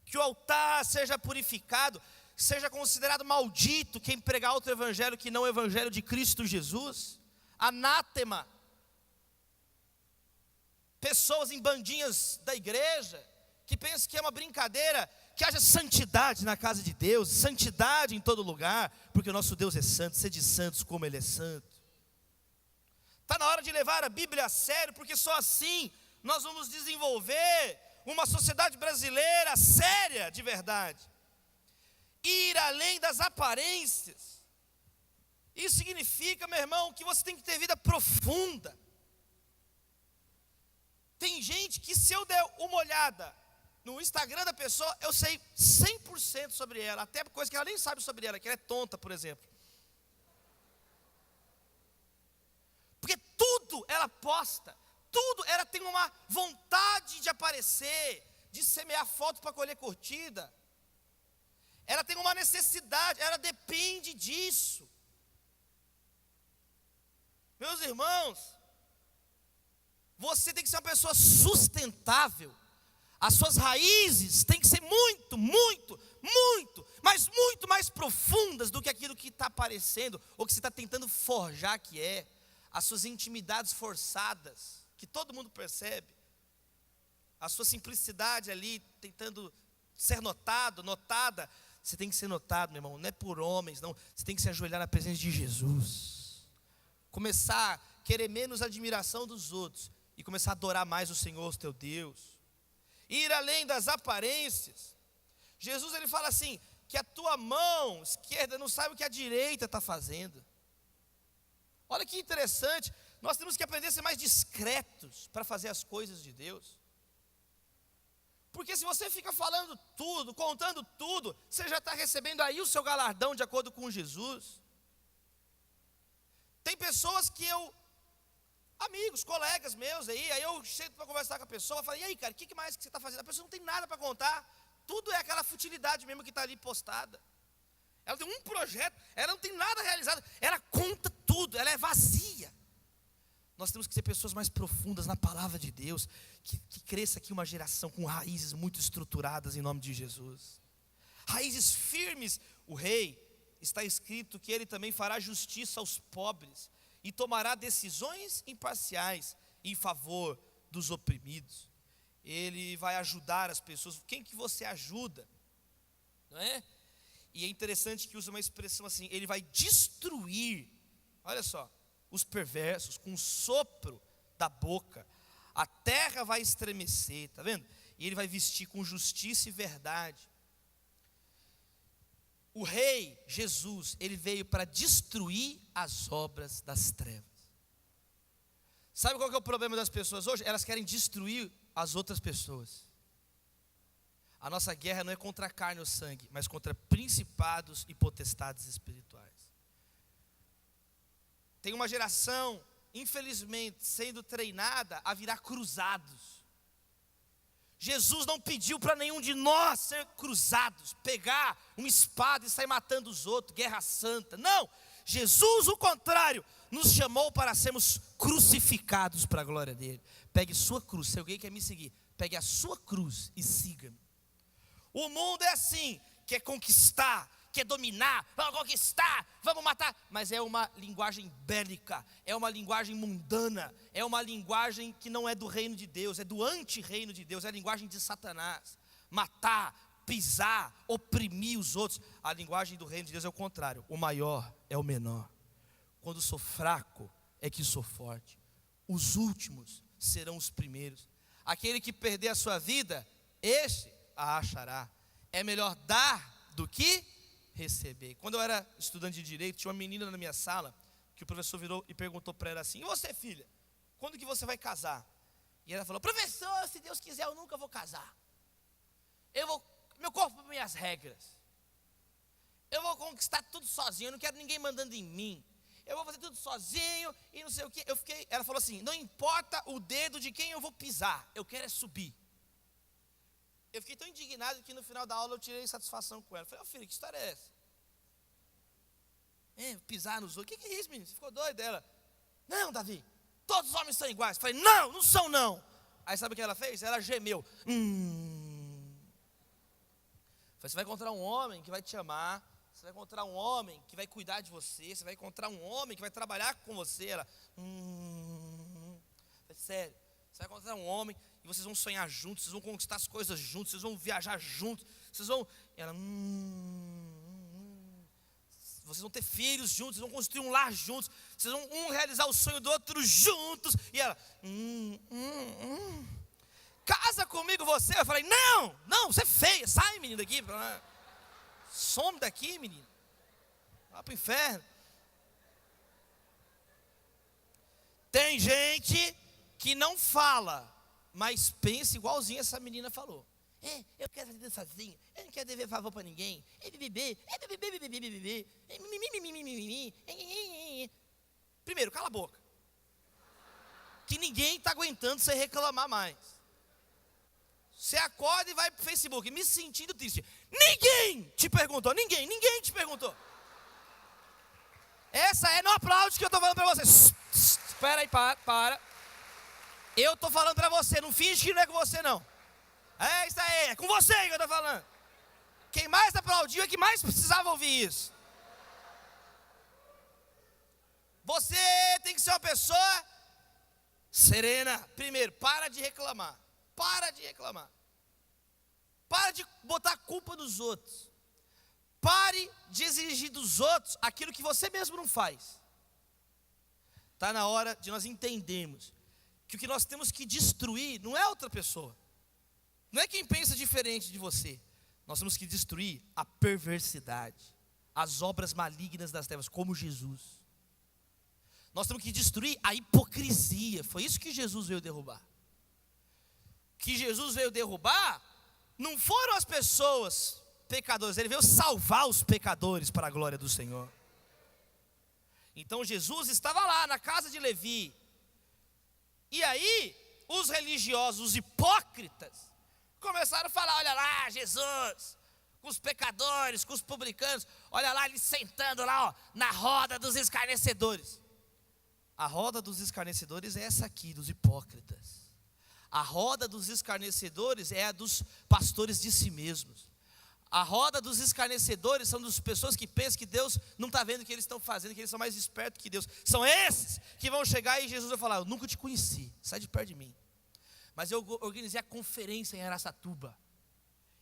que o altar seja purificado, seja considerado maldito quem pregar outro evangelho que não o evangelho de Cristo Jesus, anátema. Pessoas em bandinhas da igreja, que pensam que é uma brincadeira, que haja santidade na casa de Deus, santidade em todo lugar, porque o nosso Deus é santo, sede santos como Ele é santo. Está na hora de levar a Bíblia a sério, porque só assim nós vamos desenvolver uma sociedade brasileira séria de verdade. Ir além das aparências. Isso significa, meu irmão, que você tem que ter vida profunda. Tem gente que, se eu der uma olhada no Instagram da pessoa, eu sei 100% sobre ela, até coisa que ela nem sabe sobre ela, que ela é tonta, por exemplo. Porque tudo ela posta, tudo ela tem uma vontade de aparecer, de semear foto para colher curtida. Ela tem uma necessidade, ela depende disso. Meus irmãos, você tem que ser uma pessoa sustentável. As suas raízes têm que ser muito, muito, muito, mas muito mais profundas do que aquilo que está aparecendo, ou que você está tentando forjar que é. As suas intimidades forçadas, que todo mundo percebe. A sua simplicidade ali, tentando ser notado, notada. Você tem que ser notado, meu irmão, não é por homens, não. Você tem que se ajoelhar na presença de Jesus. Começar a querer menos admiração dos outros e começar a adorar mais o Senhor, o teu Deus. Ir além das aparências. Jesus, ele fala assim, que a tua mão esquerda não sabe o que a direita está fazendo. Olha que interessante, nós temos que aprender a ser mais discretos para fazer as coisas de Deus. Porque se você fica falando tudo, contando tudo, você já está recebendo aí o seu galardão de acordo com Jesus. Tem pessoas que amigos, colegas meus aí eu chego para conversar com a pessoa, falo, e aí cara, o que mais que você está fazendo? A pessoa não tem nada para contar, tudo é aquela futilidade mesmo que está ali postada. Ela tem um projeto, ela não tem nada realizado, ela conta tudo, ela é vazia. Nós temos que ser pessoas mais profundas na palavra de Deus, que cresça aqui uma geração com raízes muito estruturadas em nome de Jesus. Raízes firmes. O rei, está escrito que ele também fará justiça aos pobres e tomará decisões imparciais em favor dos oprimidos. Ele vai ajudar as pessoas. Quem que você ajuda? Não é? E é interessante que usa uma expressão assim, ele vai destruir, olha só, os perversos com o sopro da boca. A terra vai estremecer, está vendo? E ele vai vestir com justiça e verdade. O rei Jesus, ele veio para destruir as obras das trevas. Sabe qual que é o problema das pessoas hoje? Elas querem destruir as outras pessoas. A nossa guerra não é contra a carne ou sangue, mas contra principados e potestades espirituais. Tem uma geração, infelizmente, sendo treinada a virar cruzados. Jesus não pediu para nenhum de nós ser cruzados, pegar uma espada e sair matando os outros, guerra santa. Não, Jesus, o contrário, nos chamou para sermos crucificados para a glória dele. Pegue sua cruz, se alguém quer me seguir, pegue a sua cruz e siga-me. O mundo é assim, quer conquistar, quer dominar, vamos conquistar, vamos matar, mas é uma linguagem bélica, é uma linguagem mundana, é uma linguagem que não é do reino de Deus, é do anti-reino de Deus, é a linguagem de Satanás. Matar, pisar, oprimir os outros. A linguagem do reino de Deus é o contrário, o maior é o menor. Quando sou fraco é que sou forte. Os últimos serão os primeiros. Aquele que perder a sua vida, este a achará. É melhor dar do que receber. Quando eu era estudante de direito, tinha uma menina na minha sala que o professor virou e perguntou para ela assim: e você, filha, quando que você vai casar? E ela falou: professor, se Deus quiser eu nunca vou casar. Meu corpo, minhas regras. Eu vou conquistar tudo sozinho, eu não quero ninguém mandando em mim. Eu vou fazer tudo sozinho e não sei o que. Ela falou assim, não importa o dedo de quem eu vou pisar, eu quero é subir. Eu fiquei tão indignado que no final da aula eu tirei satisfação com ela. Falei, filha, que história é essa? Pisar nos outros. O que é isso, menino? Você ficou doido? Ela, não, Davi, todos os homens são iguais. Eu falei, não são não. Aí sabe o que ela fez? Ela gemeu. Falei, você vai encontrar um homem que vai te amar. Você vai encontrar um homem que vai cuidar de você. Você vai encontrar um homem que vai trabalhar com você. Ela, falei, sério, você vai encontrar um homem e vocês vão sonhar juntos, vocês vão conquistar as coisas juntos, vocês vão viajar juntos, vocês vão, ela, vocês vão ter filhos juntos, vocês vão construir um lar juntos, vocês vão um realizar o sonho do outro juntos. E ela, casa comigo você. Eu falei, não, você é feia, sai, menino, daqui. Some daqui, menino. Vai pro inferno. Tem gente que não fala, mas pensa igualzinho essa menina falou. Eu quero fazer sozinho, eu não quero dever favor para ninguém. Primeiro, cala a boca. Que ninguém está aguentando você reclamar mais. Você acorda e vai pro Facebook, me sentindo triste. Ninguém te perguntou, ninguém te perguntou. Essa não aplaude que eu estou falando para você. Espera aí, para. Eu estou falando para você, não finge que não é com você não. É isso aí, é com você que eu estou falando. Quem mais aplaudiu é que mais precisava ouvir isso. Você tem que ser uma pessoa serena. Primeiro, para de reclamar. Para de reclamar. Para de botar a culpa nos outros. Pare de exigir dos outros aquilo que você mesmo não faz. Está na hora de nós entendermos que o que nós temos que destruir não é outra pessoa. Não é quem pensa diferente de você. Nós temos que destruir a perversidade, as obras malignas das trevas, como Jesus. Nós temos que destruir a hipocrisia. Foi isso que Jesus veio derrubar. Que Jesus veio derrubar não foram as pessoas pecadores, ele veio salvar os pecadores para a glória do Senhor. Então Jesus estava lá na casa de Levi. E aí os religiosos, os hipócritas, começaram a falar, olha lá Jesus, com os pecadores, com os publicanos, olha lá ele sentando lá, na roda dos escarnecedores. A roda dos escarnecedores é essa aqui, dos hipócritas. A roda dos escarnecedores é a dos pastores de si mesmos. A roda dos escarnecedores são das pessoas que pensam que Deus não está vendo o que eles estão fazendo, que eles são mais espertos que Deus. São esses que vão chegar e Jesus vai falar, eu nunca te conheci, sai de perto de mim. Mas eu organizei a conferência em Araçatuba.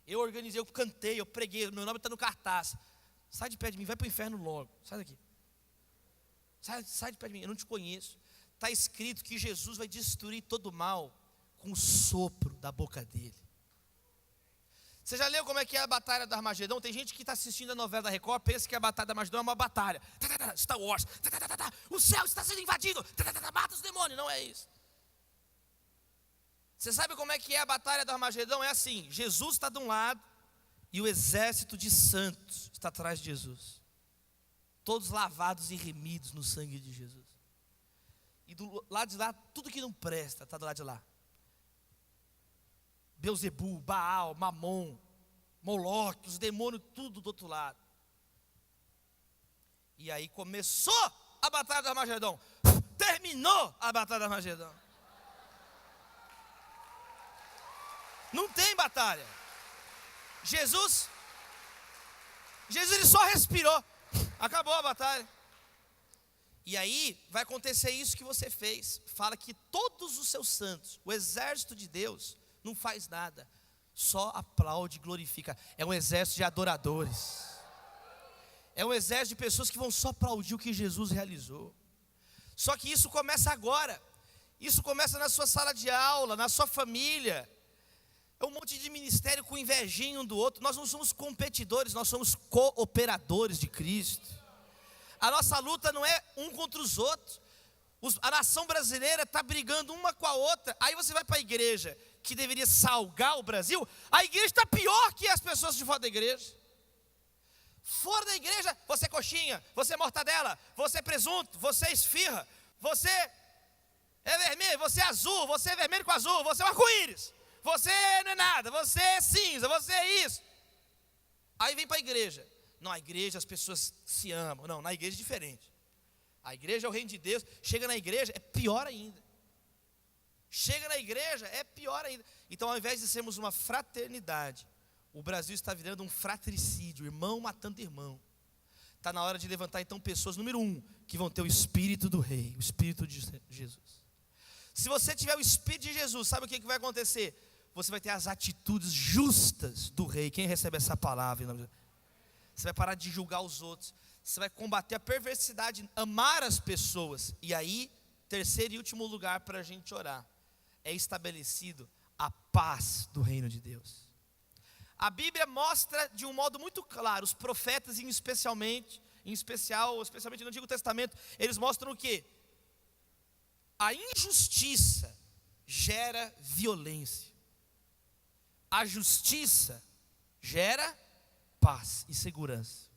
Eu cantei, eu preguei, meu nome está no cartaz. Sai de perto de mim, vai para o inferno logo, sai daqui. Sai de perto de mim, eu não te conheço. Está escrito que Jesus vai destruir todo o mal com o sopro da boca dele. Você já leu como é que é a batalha do Armagedon? Tem gente que está assistindo a novela da Record, pensa que a batalha do Armagedon é uma batalha. Star Wars, o céu está sendo invadido, mata os demônios. Não é isso. Você sabe como é que é a batalha do Armagedon? É assim, Jesus está de um lado e o exército de santos está atrás de Jesus. Todos lavados e remidos no sangue de Jesus. E do lado de lá, tudo que não presta está do lado de lá. Beuzebu, Baal, Mamon, Moloque, os demônios, tudo do outro lado. E aí começou a batalha do Armagedon. Terminou a batalha do Armagedon. Não tem batalha. Jesus ele só respirou. Acabou a batalha. E aí vai acontecer isso que você fez. Fala que todos os seus santos, o exército de Deus, não faz nada, só aplaude e glorifica. É um exército de adoradores. É um exército de pessoas que vão só aplaudir o que Jesus realizou. Só que isso começa agora. Isso começa na sua sala de aula, na sua família. É um monte de ministério com invejinha um do outro. Nós não somos competidores, nós somos cooperadores de Cristo. A nossa luta não é um contra os outros. A nação brasileira está brigando uma com a outra. Aí você vai para a igreja. que deveria salgar o Brasil, a igreja está pior que as pessoas de fora da igreja. Fora da igreja, você é coxinha, você é mortadela, você é presunto, você é esfirra, você é vermelho, você é azul, você é vermelho com azul, você é um arco-íris, você não é nada, você é cinza, você é isso. Aí vem para a igreja. Não, a igreja as pessoas se amam. Não, na igreja é diferente. A igreja é o reino de Deus. Chega na igreja, é pior ainda. Chega na igreja, é pior ainda. Então, ao invés de sermos uma fraternidade, o Brasil está virando um fratricídio, irmão matando irmão. Está na hora de levantar então pessoas, número 1, que vão ter o Espírito do Rei, o Espírito de Jesus. Se você tiver o Espírito de Jesus, sabe o que vai acontecer? Você vai ter as atitudes justas do Rei. Quem recebe essa palavra? Você vai parar de julgar os outros. Você vai combater a perversidade, amar as pessoas. E aí, terceiro e último lugar para a gente orar, é estabelecido a paz do reino de Deus. A Bíblia mostra de um modo muito claro, os profetas especialmente no Antigo Testamento, eles mostram o quê? A injustiça gera violência. A justiça gera paz e segurança.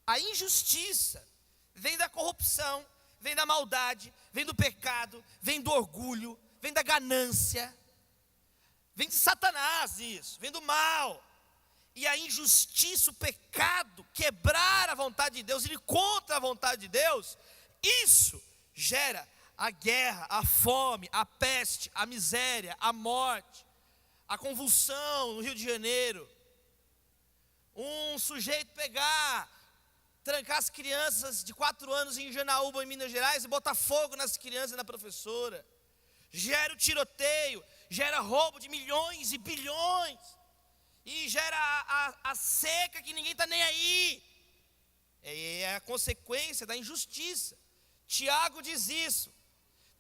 A injustiça vem da corrupção, vem da maldade, vem do pecado, vem do orgulho, vem da ganância. Vem de Satanás isso, vem do mal. E a injustiça, o pecado, quebrar a vontade de Deus, ir contra a vontade de Deus, isso gera a guerra, a fome, a peste, a miséria, a morte, a convulsão no Rio de Janeiro. Um sujeito pegar, trancar as crianças de 4 anos em Janaúba, em Minas Gerais, e botar fogo nas crianças e na professora. Gera o tiroteio, gera roubo de milhões e bilhões, e gera a seca que ninguém está nem aí. É a consequência da injustiça. Tiago diz isso.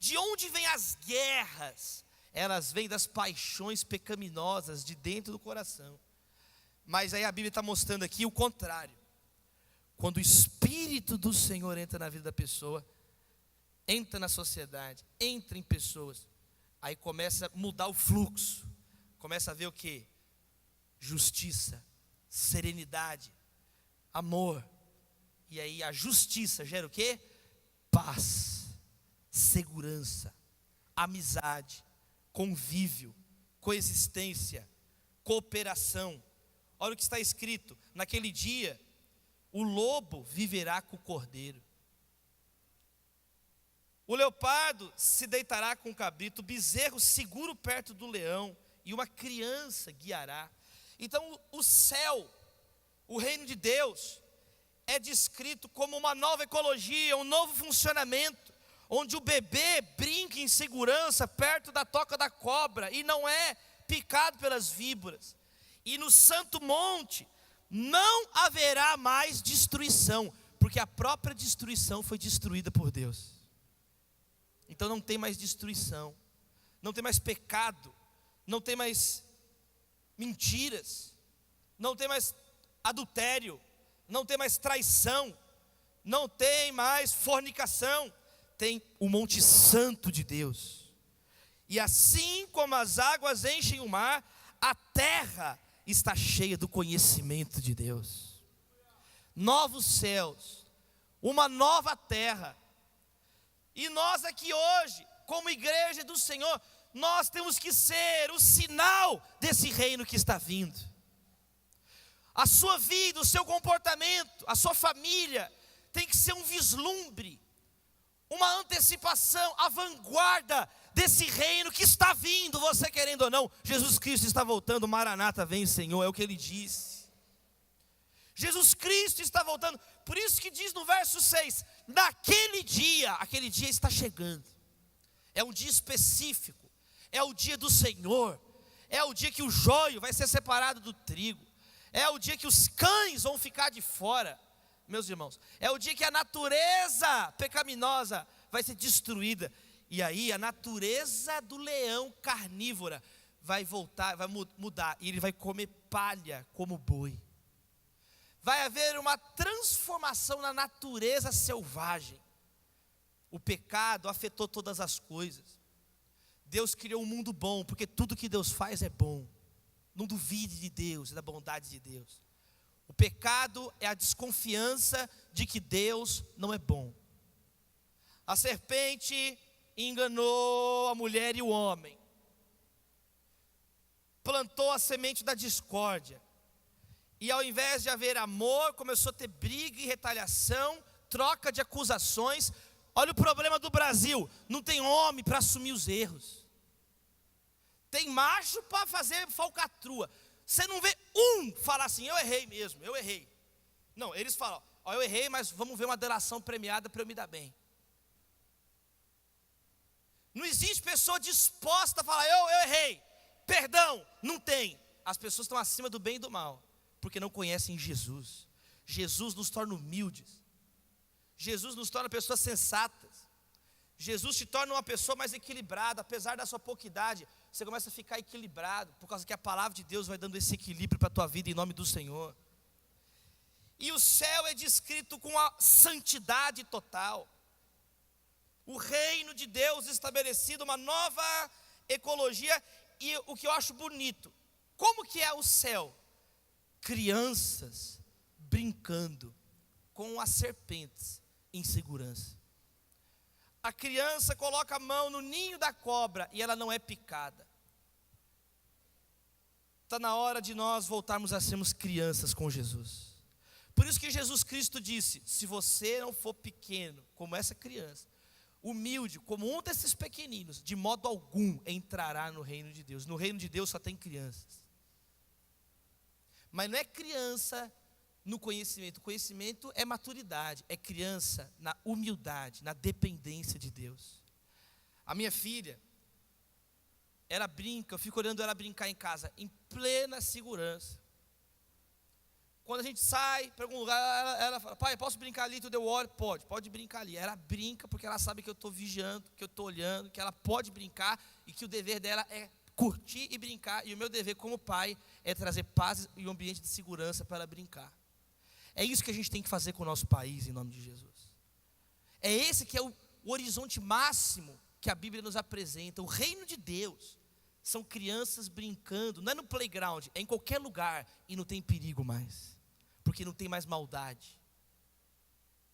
De onde vêm as guerras? Elas vêm das paixões pecaminosas de dentro do coração. Mas aí a Bíblia está mostrando aqui o contrário. Quando o Espírito do Senhor entra na vida da pessoa, entra na sociedade, entra em pessoas, aí começa a mudar o fluxo, começa a ver o que? Justiça, serenidade, amor. E aí a justiça gera o que? Paz, segurança, amizade, convívio, coexistência, cooperação. Olha o que está escrito: naquele dia, o lobo viverá com o cordeiro, o leopardo se deitará com o cabrito, o bezerro seguro perto do leão, e uma criança guiará. Então o céu, o reino de Deus, é descrito como uma nova ecologia, um novo funcionamento, onde o bebê brinca em segurança perto da toca da cobra e não é picado pelas víboras. E no santo monte não haverá mais destruição, porque a própria destruição foi destruída por Deus. Então não tem mais destruição, não tem mais pecado, não tem mais mentiras, não tem mais adultério, não tem mais traição, não tem mais fornicação. Tem o Monte Santo de Deus. E assim como as águas enchem o mar, a terra está cheia do conhecimento de Deus. Novos céus, uma nova terra. E nós aqui hoje, como igreja do Senhor, nós temos que ser o sinal desse reino que está vindo. A sua vida, o seu comportamento, a sua família tem que ser um vislumbre, uma antecipação, a vanguarda desse reino que está vindo, você querendo ou não. Jesus Cristo está voltando, Maranata, vem Senhor, é o que ele disse. Jesus Cristo está voltando, por isso que diz no verso 6, naquele dia, aquele dia está chegando, é um dia específico, é o dia do Senhor, é o dia que o joio vai ser separado do trigo, é o dia que os cães vão ficar de fora, meus irmãos, é o dia que a natureza pecaminosa vai ser destruída, e aí a natureza do leão carnívora vai voltar, vai mudar, e ele vai comer palha como boi. Vai haver uma transformação na natureza selvagem. O pecado afetou todas as coisas. Deus criou um mundo bom, porque tudo que Deus faz é bom. Não duvide de Deus e da bondade de Deus. O pecado é a desconfiança de que Deus não é bom. A serpente enganou a mulher e o homem. Plantou a semente da discórdia. E ao invés de haver amor, começou a ter briga e retaliação, troca de acusações. Olha o problema do Brasil: não tem homem para assumir os erros. Tem macho para fazer falcatrua. Você não vê falar assim: eu errei mesmo, eu errei. Não, eles falam: ó, eu errei, mas vamos ver uma delação premiada para eu me dar bem. Não existe pessoa disposta a falar: eu errei, perdão. Não tem. As pessoas estão acima do bem e do mal, porque não conhecem Jesus. Jesus nos torna humildes. Jesus nos torna pessoas sensatas. Jesus te torna uma pessoa mais equilibrada. Apesar da sua pouca idade, você começa a ficar equilibrado, por causa que a palavra de Deus vai dando esse equilíbrio para a tua vida, em nome do Senhor. E o céu é descrito com a santidade total. O reino de Deus estabelecido, uma nova ecologia. E o que eu acho bonito, como que é o céu? Crianças brincando com as serpentes em segurança. A criança coloca a mão no ninho da cobra e ela não é picada. Está na hora de nós voltarmos a sermos crianças com Jesus. Por isso que Jesus Cristo disse: se você não for pequeno como essa criança, humilde como um desses pequeninos, de modo algum entrará no reino de Deus. No reino de Deus só tem crianças. Mas não é criança no conhecimento. O conhecimento é maturidade. É criança na humildade, na dependência de Deus. A minha filha, ela brinca, eu fico olhando ela brincar em casa, em plena segurança. Quando a gente sai para algum lugar, ela fala: pai, posso brincar ali? Tu olho? Pode brincar ali. Ela brinca porque ela sabe que eu estou vigiando, que eu estou olhando, que ela pode brincar e que o dever dela é curtir e brincar. E o meu dever como pai é trazer paz e um ambiente de segurança para ela brincar. É isso que a gente tem que fazer com o nosso país, em nome de Jesus. É esse que é o horizonte máximo que a Bíblia nos apresenta. O reino de Deus são crianças brincando, não é no playground, é em qualquer lugar, e não tem perigo mais, porque não tem mais maldade.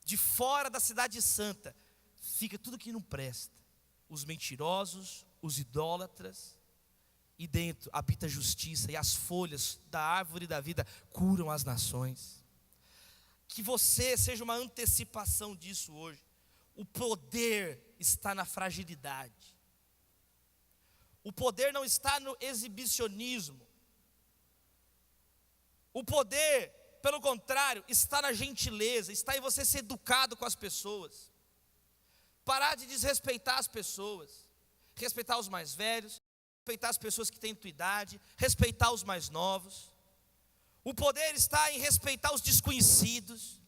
De fora da cidade santa fica tudo que não presta: os mentirosos, os idólatras, e dentro habita a justiça, e as folhas da árvore da vida curam as nações. Que você seja uma antecipação disso hoje. O poder está na fragilidade. O poder não está no exibicionismo. O poder, pelo contrário, está na gentileza, está em você ser educado com as pessoas. Parar de desrespeitar as pessoas. Respeitar os mais velhos, respeitar as pessoas que têm tua idade, respeitar os mais novos. O poder está em respeitar os desconhecidos.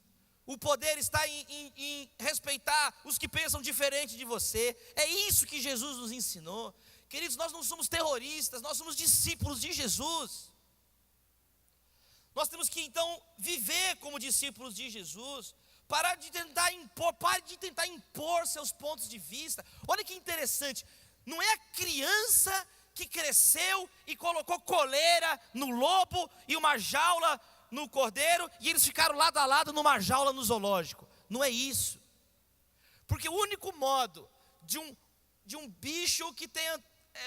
O poder está em respeitar os que pensam diferente de você. É isso que Jesus nos ensinou. Queridos, nós não somos terroristas, nós somos discípulos de Jesus. Nós temos que então viver como discípulos de Jesus. Pare de tentar impor seus pontos de vista. Olha que interessante, não é a criança que cresceu e colocou coleira no lobo e uma jaula no cordeiro, e eles ficaram lado a lado numa jaula no zoológico. Não é isso. Porque o único modo de um bicho que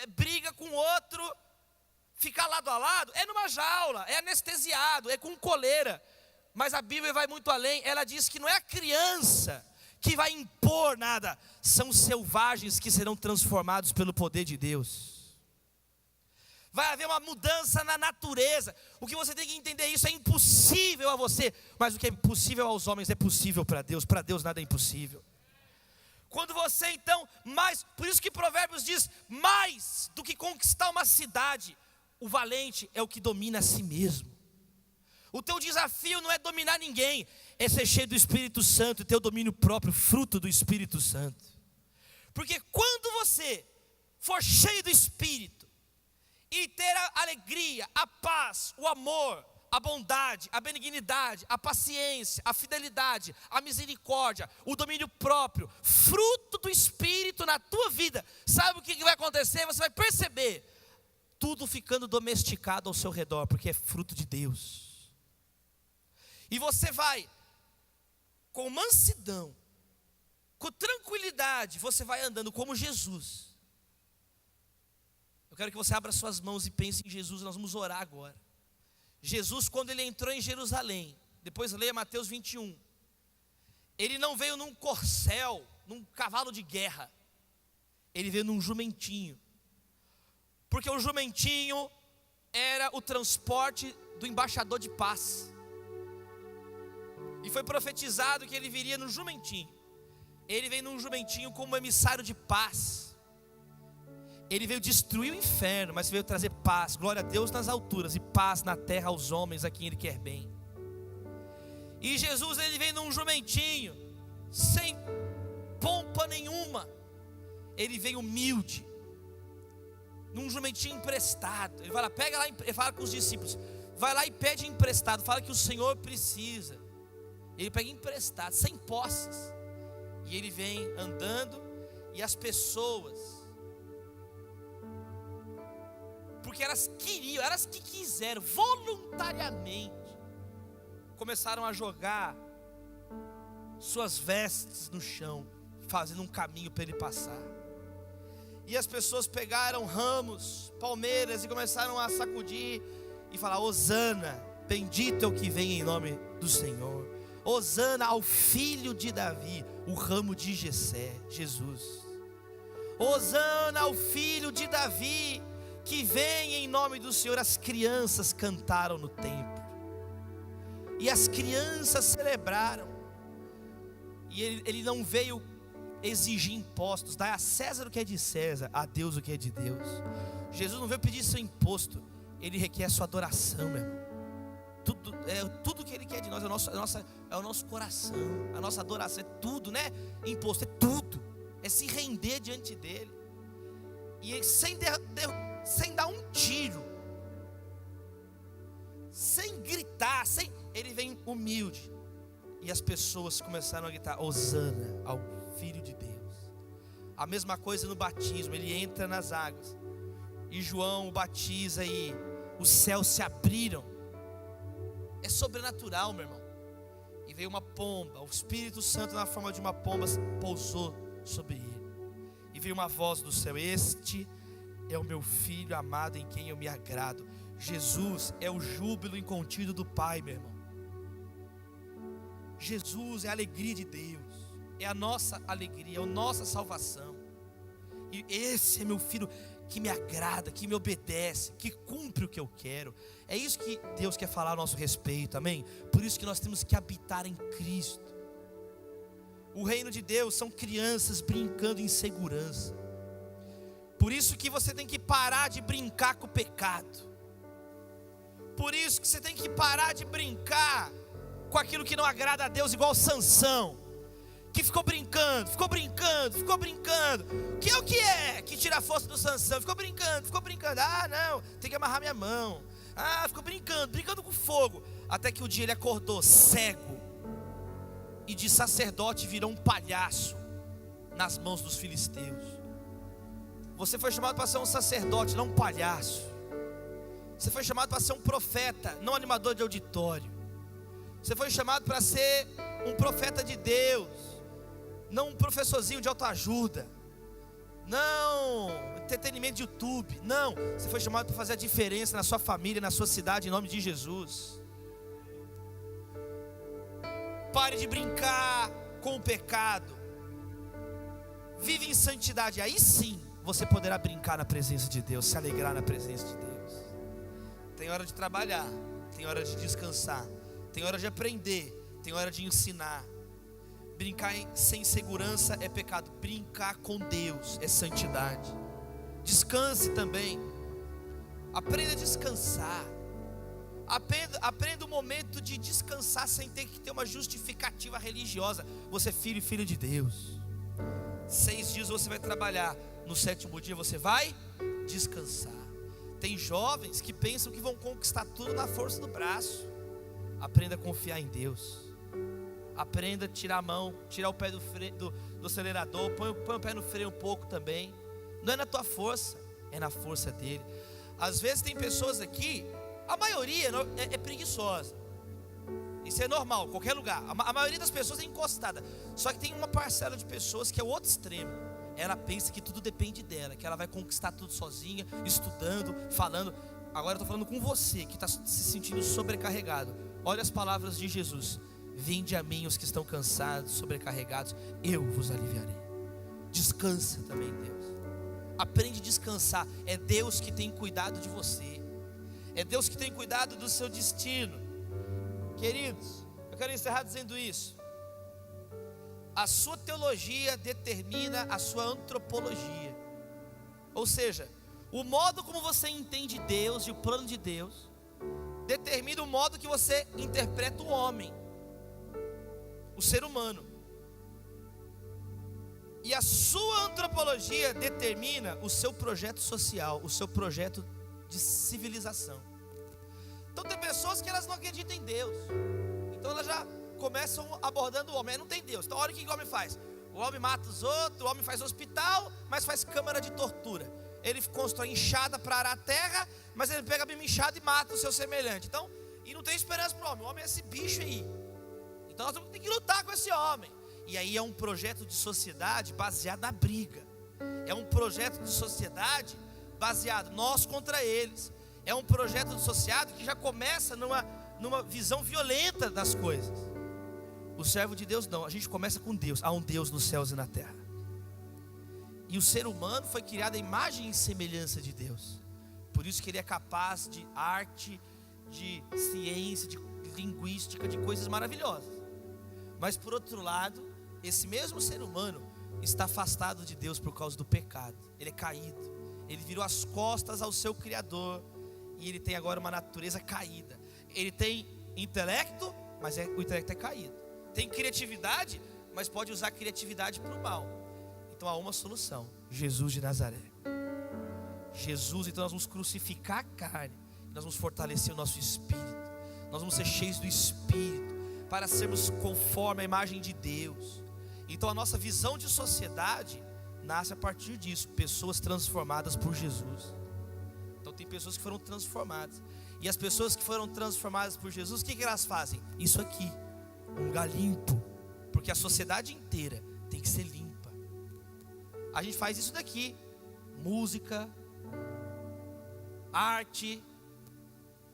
briga com outro ficar lado a lado é numa jaula, é anestesiado, é com coleira. Mas a Bíblia vai muito além. Ela diz que não é a criança que vai impor nada, são selvagens que serão transformados pelo poder de Deus. Vai haver uma mudança na natureza. O que você tem que entender, isso é impossível a você, mas o que é impossível aos homens é possível para Deus nada é impossível. Quando você então, por isso que Provérbios diz, mais do que conquistar uma cidade, o valente é o que domina a si mesmo. O teu desafio não é dominar ninguém, é ser cheio do Espírito Santo e ter o domínio próprio, fruto do Espírito Santo. Porque quando você for cheio do Espírito, e ter a alegria, a paz, o amor, a bondade, a benignidade, a paciência, a fidelidade, a misericórdia, o domínio próprio, fruto do Espírito na tua vida, sabe o que vai acontecer? Você vai perceber tudo ficando domesticado ao seu redor, porque é fruto de Deus. E você vai, com mansidão, com tranquilidade, você vai andando como Jesus. Eu quero que você abra suas mãos e pense em Jesus. Nós vamos orar agora. Jesus, quando ele entrou em Jerusalém, depois leia Mateus 21, ele não veio num corcel, num cavalo de guerra, ele veio num jumentinho, porque o jumentinho era o transporte do embaixador de paz, e foi profetizado que ele viria no jumentinho. Ele veio num jumentinho como emissário de paz. Ele veio destruir o inferno, mas veio trazer paz, glória a Deus nas alturas e paz na terra aos homens a quem Ele quer bem. E Jesus, ele vem num jumentinho, sem pompa nenhuma. Ele veio humilde, num jumentinho emprestado. Ele vai lá, pega lá, ele fala com os discípulos, vai lá e pede emprestado, fala que o Senhor precisa. Ele pega emprestado, sem posses. E ele vem andando, e as pessoas, porque elas queriam, elas que quiseram, voluntariamente, começaram a jogar suas vestes no chão, fazendo um caminho para ele passar. E as pessoas pegaram ramos, palmeiras, e começaram a sacudir e falar: Hosana, bendito é o que vem em nome do Senhor. Hosana ao filho de Davi, o ramo de Jessé, Jesus. Hosana ao filho de Davi, que vem em nome do Senhor. As crianças cantaram no templo, e as crianças celebraram. E ele não veio exigir impostos. Dá a César o que é de César, a Deus o que é de Deus. Jesus não veio pedir seu imposto, ele requer a sua adoração, meu irmão. Tudo que ele quer de nós é o nosso coração, a nossa adoração, é tudo, né? Imposto é tudo, é se render diante dele, e sem dar um tiro, sem gritar, ele vem humilde. E as pessoas começaram a gritar: Hosana ao Filho de Deus. A mesma coisa no batismo, ele entra nas águas, e João o batiza, e os céus se abriram. É sobrenatural, meu irmão. E veio uma pomba, o Espírito Santo na forma de uma pomba pousou sobre ele. E veio uma voz do céu: este é o meu filho amado, em quem eu me agrado. Jesus é o júbilo incontido do Pai, meu irmão. Jesus é a alegria de Deus, é a nossa alegria, é a nossa salvação. E esse é meu filho que me agrada, que me obedece, que cumpre o que eu quero. É isso que Deus quer falar a nosso respeito, amém? Por isso que nós temos que habitar em Cristo. O reino de Deus são crianças brincando em segurança. Por isso que você tem que parar de brincar com o pecado. Por isso que você tem que parar de brincar com aquilo que não agrada a Deus, igual Sansão, que ficou brincando. Que é o que é que tira a força do Sansão? Ficou brincando. Ah, não, tem que amarrar minha mão. Ah, ficou brincando com fogo. Até que o dia ele acordou cego, e de sacerdote virou um palhaço nas mãos dos filisteus. Você foi chamado para ser um sacerdote, não um palhaço. Você foi chamado para ser um profeta, não animador de auditório. Você foi chamado para ser um profeta de Deus, não um professorzinho de autoajuda, não entretenimento de YouTube. Não, você foi chamado para fazer a diferença na sua família, na sua cidade, em nome de Jesus. Pare de brincar com o pecado, vive em santidade. Aí sim você poderá brincar na presença de Deus, se alegrar na presença de Deus. Tem hora de trabalhar, tem hora de descansar, tem hora de aprender, tem hora de ensinar. Brincar sem segurança é pecado. Brincar com Deus é santidade. Descanse também. Aprenda a descansar. Aprenda o momento de descansar sem ter que ter uma justificativa religiosa. Você é filho e filha de Deus. 6 dias você vai trabalhar, no 7º dia você vai descansar. Tem jovens que pensam que vão conquistar tudo na força do braço. Aprenda a confiar em Deus. Aprenda a tirar a mão, tirar o pé do acelerador, põe o pé no freio um pouco também. Não é na tua força, é na força dele. Às vezes tem pessoas aqui, a maioria é preguiçosa. Isso é normal, qualquer lugar. A maioria das pessoas é encostada. Só que tem uma parcela de pessoas que é o outro extremo. Ela pensa que tudo depende dela, que ela vai conquistar tudo sozinha, estudando, falando. Agora eu estou falando com você que está se sentindo sobrecarregado. Olha as palavras de Jesus: vinde a mim os que estão cansados, sobrecarregados, eu vos aliviarei. Descansa também em Deus. Aprende a descansar. É Deus que tem cuidado de você. É Deus que tem cuidado do seu destino. Queridos, eu quero encerrar dizendo isso. A sua teologia determina a sua antropologia. Ou seja, o modo como você entende Deus e o plano de Deus determina o modo que você interpreta o homem, o ser humano. E a sua antropologia determina o seu projeto social, o seu projeto de civilização. Então tem pessoas que elas não acreditam em Deus. Então elas já começam abordando o homem. Não tem Deus. Então olha o que o homem faz. O homem mata os outros, o homem faz hospital, mas faz câmara de tortura. Ele constrói enxada para arar a terra, mas ele pega a mesma enxada e mata o seu semelhante. Então, e não tem esperança para o homem. O homem é esse bicho aí. Então nós temos que lutar com esse homem. E aí é um projeto de sociedade baseado na briga. É um projeto de sociedade baseado nós contra eles. É um projeto de sociedade que já começa numa visão violenta das coisas. O servo de Deus não, a gente começa com Deus. Há um Deus nos céus e na terra. E o ser humano foi criado à imagem e semelhança de Deus. Por isso que ele é capaz de arte, de ciência, de linguística, de coisas maravilhosas. Mas por outro lado, esse mesmo ser humano está afastado de Deus por causa do pecado. Ele é caído. Ele virou as costas ao seu Criador. E ele tem agora uma natureza caída. Ele tem intelecto, mas o intelecto é caído. Tem criatividade, mas pode usar a criatividade para o mal. Então há uma solução: Jesus de Nazaré. Jesus, então nós vamos crucificar a carne. Nós vamos fortalecer o nosso espírito. Nós vamos ser cheios do Espírito, para sermos conforme a imagem de Deus. Então a nossa visão de sociedade nasce a partir disso. Pessoas transformadas por Jesus. Então tem pessoas que foram transformadas. E as pessoas que foram transformadas por Jesus, o que elas fazem? Isso aqui, um lugar limpo. Porque a sociedade inteira tem que ser limpa. A gente faz isso daqui: música, arte,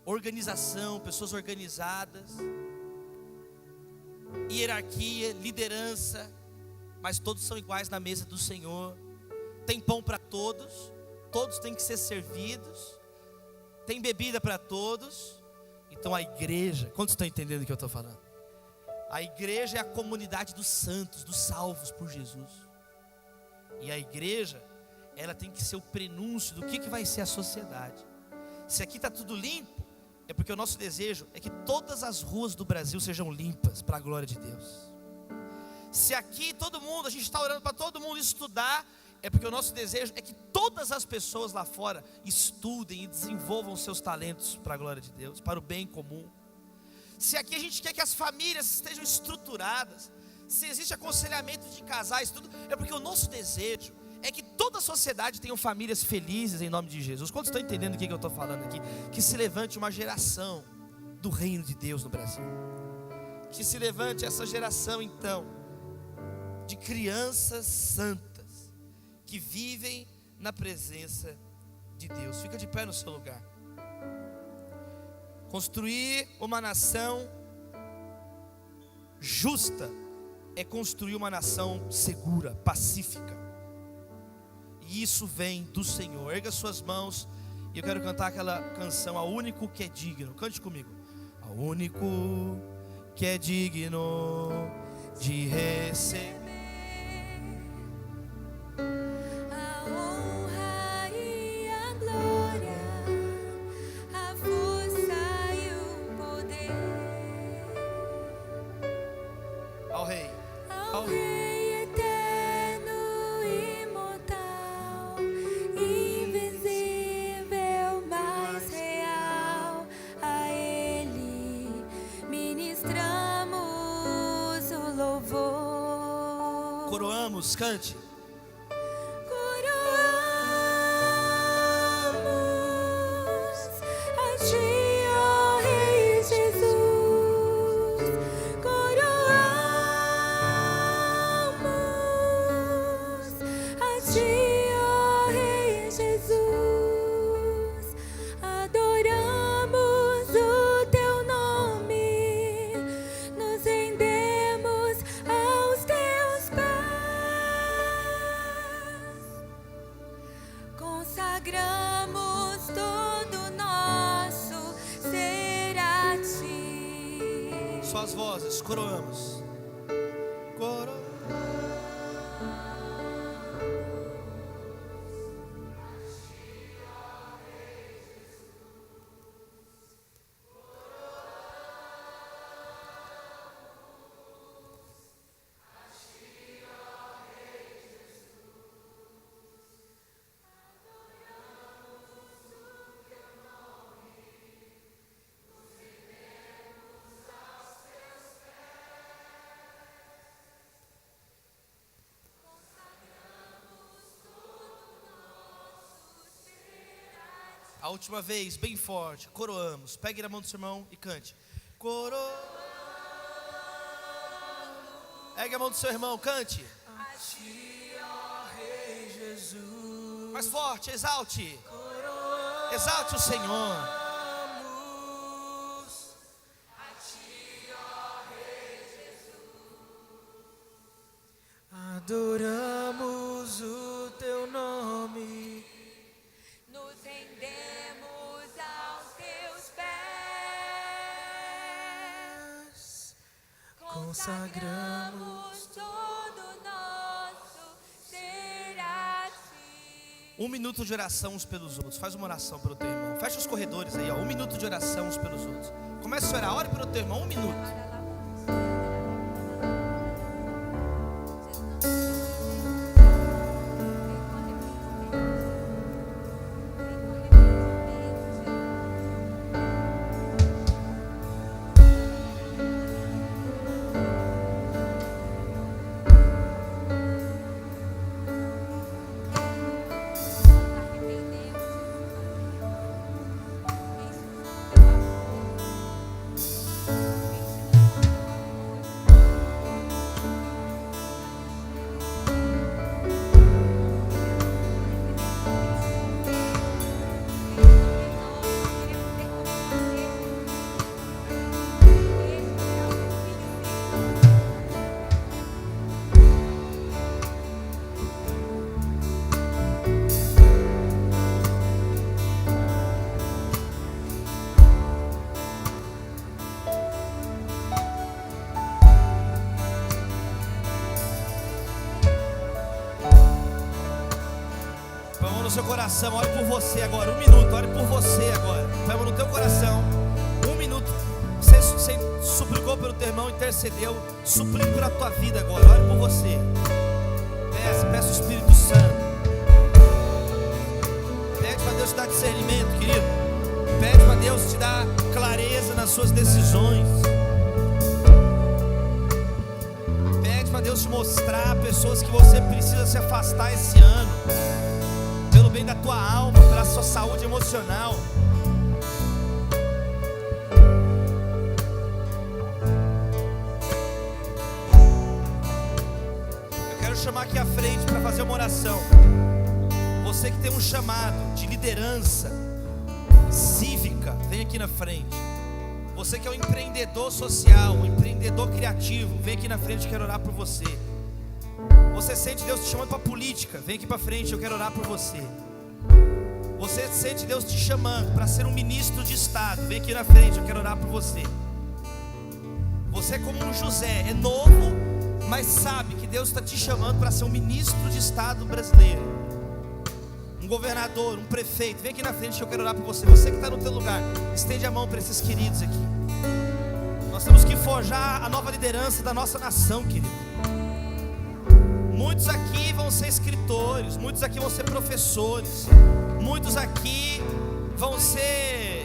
organização, pessoas organizadas, hierarquia, liderança. Mas todos são iguais na mesa do Senhor. Tem pão para todos. Todos têm que ser servidos. Tem bebida para todos. Então a igreja, quantos estão entendendo o que eu estou falando? A igreja é a comunidade dos santos, dos salvos por Jesus. E a igreja, ela tem que ser o prenúncio do que vai ser a sociedade. Se aqui está tudo limpo, é porque o nosso desejo é que todas as ruas do Brasil sejam limpas para a glória de Deus. Se aqui todo mundo, a gente está orando para todo mundo estudar, é porque o nosso desejo é que todas as pessoas lá fora estudem e desenvolvam seus talentos para a glória de Deus, para o bem comum. Se aqui a gente quer que as famílias estejam estruturadas, se existe aconselhamento de casais, tudo, é porque o nosso desejo é que toda a sociedade tenha famílias felizes em nome de Jesus. Quantos estão entendendo o que eu estou falando aqui? Que se levante uma geração do reino de Deus no Brasil. Que se levante essa geração então de crianças santas que vivem na presença de Deus. Fica de pé no seu lugar. Construir uma nação justa é construir uma nação segura, pacífica. E isso vem do Senhor. Erga suas mãos e eu quero cantar aquela canção: ao único que é digno. Cante comigo. Ao único que é digno de receber Coroamos, cante. Consagramos todo nosso ser a ti. Só as vozes, coroamos. Coroamos. A última vez, bem forte, coroamos. Pegue na mão do seu irmão e cante. Coroamos. Pegue a mão do seu irmão, cante. A ti, ó Rei Jesus. Mais forte, exalte. Coroamos Exalte o Senhor. a ti, ó Rei Jesus. Adoramos o teu nome. Nos rendemos aos teus pés. Consagramos todo nosso ser a ti. 1 minuto de oração uns pelos outros. Faz uma oração pelo teu irmão. Fecha os corredores aí, ó. 1 minuto de oração uns pelos outros. Começa a orar, ore pelo teu irmão, 1 minuto. Seu coração, ore por você agora, 1 minuto, ore por você agora, põe a mão no teu coração, 1 minuto, você suplicou pelo teu irmão, intercedeu, suplique pela tua vida agora, ore por você, peça o Espírito Santo, pede para Deus te dar discernimento, querido, pede para Deus te dar clareza nas suas decisões, pede para Deus te mostrar pessoas que você precisa se afastar esse ano, pelo bem da tua alma, pela sua saúde emocional. Eu quero chamar aqui à frente para fazer uma oração. Você que tem um chamado de liderança cívica, vem aqui na frente. Você que é um empreendedor social, um empreendedor criativo, vem aqui na frente, eu quero orar por você. Você sente Deus te chamando para a política, vem aqui para frente, eu quero orar por você. Você sente Deus te chamando para ser um ministro de Estado, vem aqui na frente, eu quero orar por você. Você é como um José, é novo, mas sabe que Deus está te chamando para ser um ministro de Estado brasileiro, um governador, um prefeito, vem aqui na frente, eu quero orar por você. Você que está no teu lugar, estende a mão para esses queridos aqui. Nós temos que forjar a nova liderança da nossa nação, querido. Muitos aqui vão ser escritores, muitos aqui vão ser professores, muitos aqui vão ser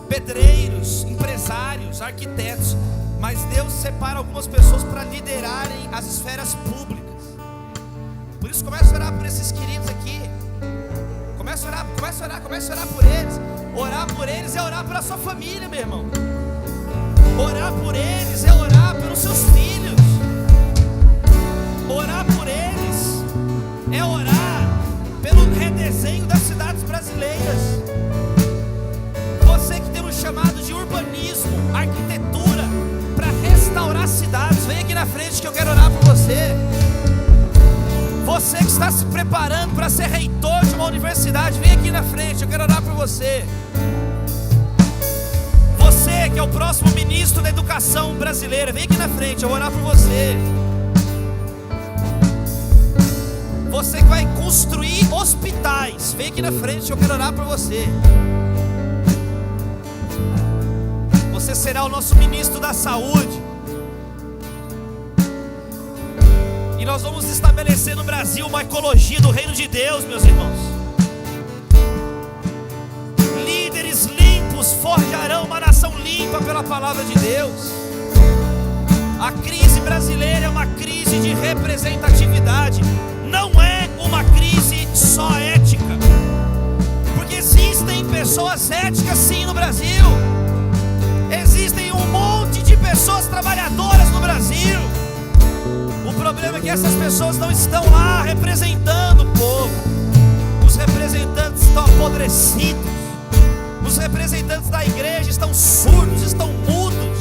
pedreiros, empresários, arquitetos, mas Deus separa algumas pessoas para liderarem as esferas públicas. Por isso comece a orar por esses queridos aqui. Comece a orar por eles. Orar por eles é orar pela sua família, meu irmão. Orar por eles é orar pelos seus filhos. Orar por eles é orar pelo redesenho das cidades brasileiras. Você que tem um chamado de urbanismo, arquitetura, para restaurar cidades, vem aqui na frente que eu quero orar por você. Você que está se preparando para ser reitor de uma universidade, vem aqui na frente, eu quero orar por você. Você que é o próximo ministro da educação brasileira, vem aqui na frente, eu vou orar por você. Você que vai construir hospitais, vem aqui na frente, eu quero orar por você. Você será o nosso ministro da saúde. E nós vamos estabelecer no Brasil uma ecologia do reino de Deus, meus irmãos. Líderes limpos forjarão uma nação limpa pela palavra de Deus. A crise brasileira é uma crise de representatividade. Não é uma crise só ética. Porque existem pessoas éticas sim no Brasil. Existem um monte de pessoas trabalhadoras no Brasil. O problema é que essas pessoas não estão lá representando o povo. Os representantes estão apodrecidos. Os representantes da igreja estão surdos, estão mudos.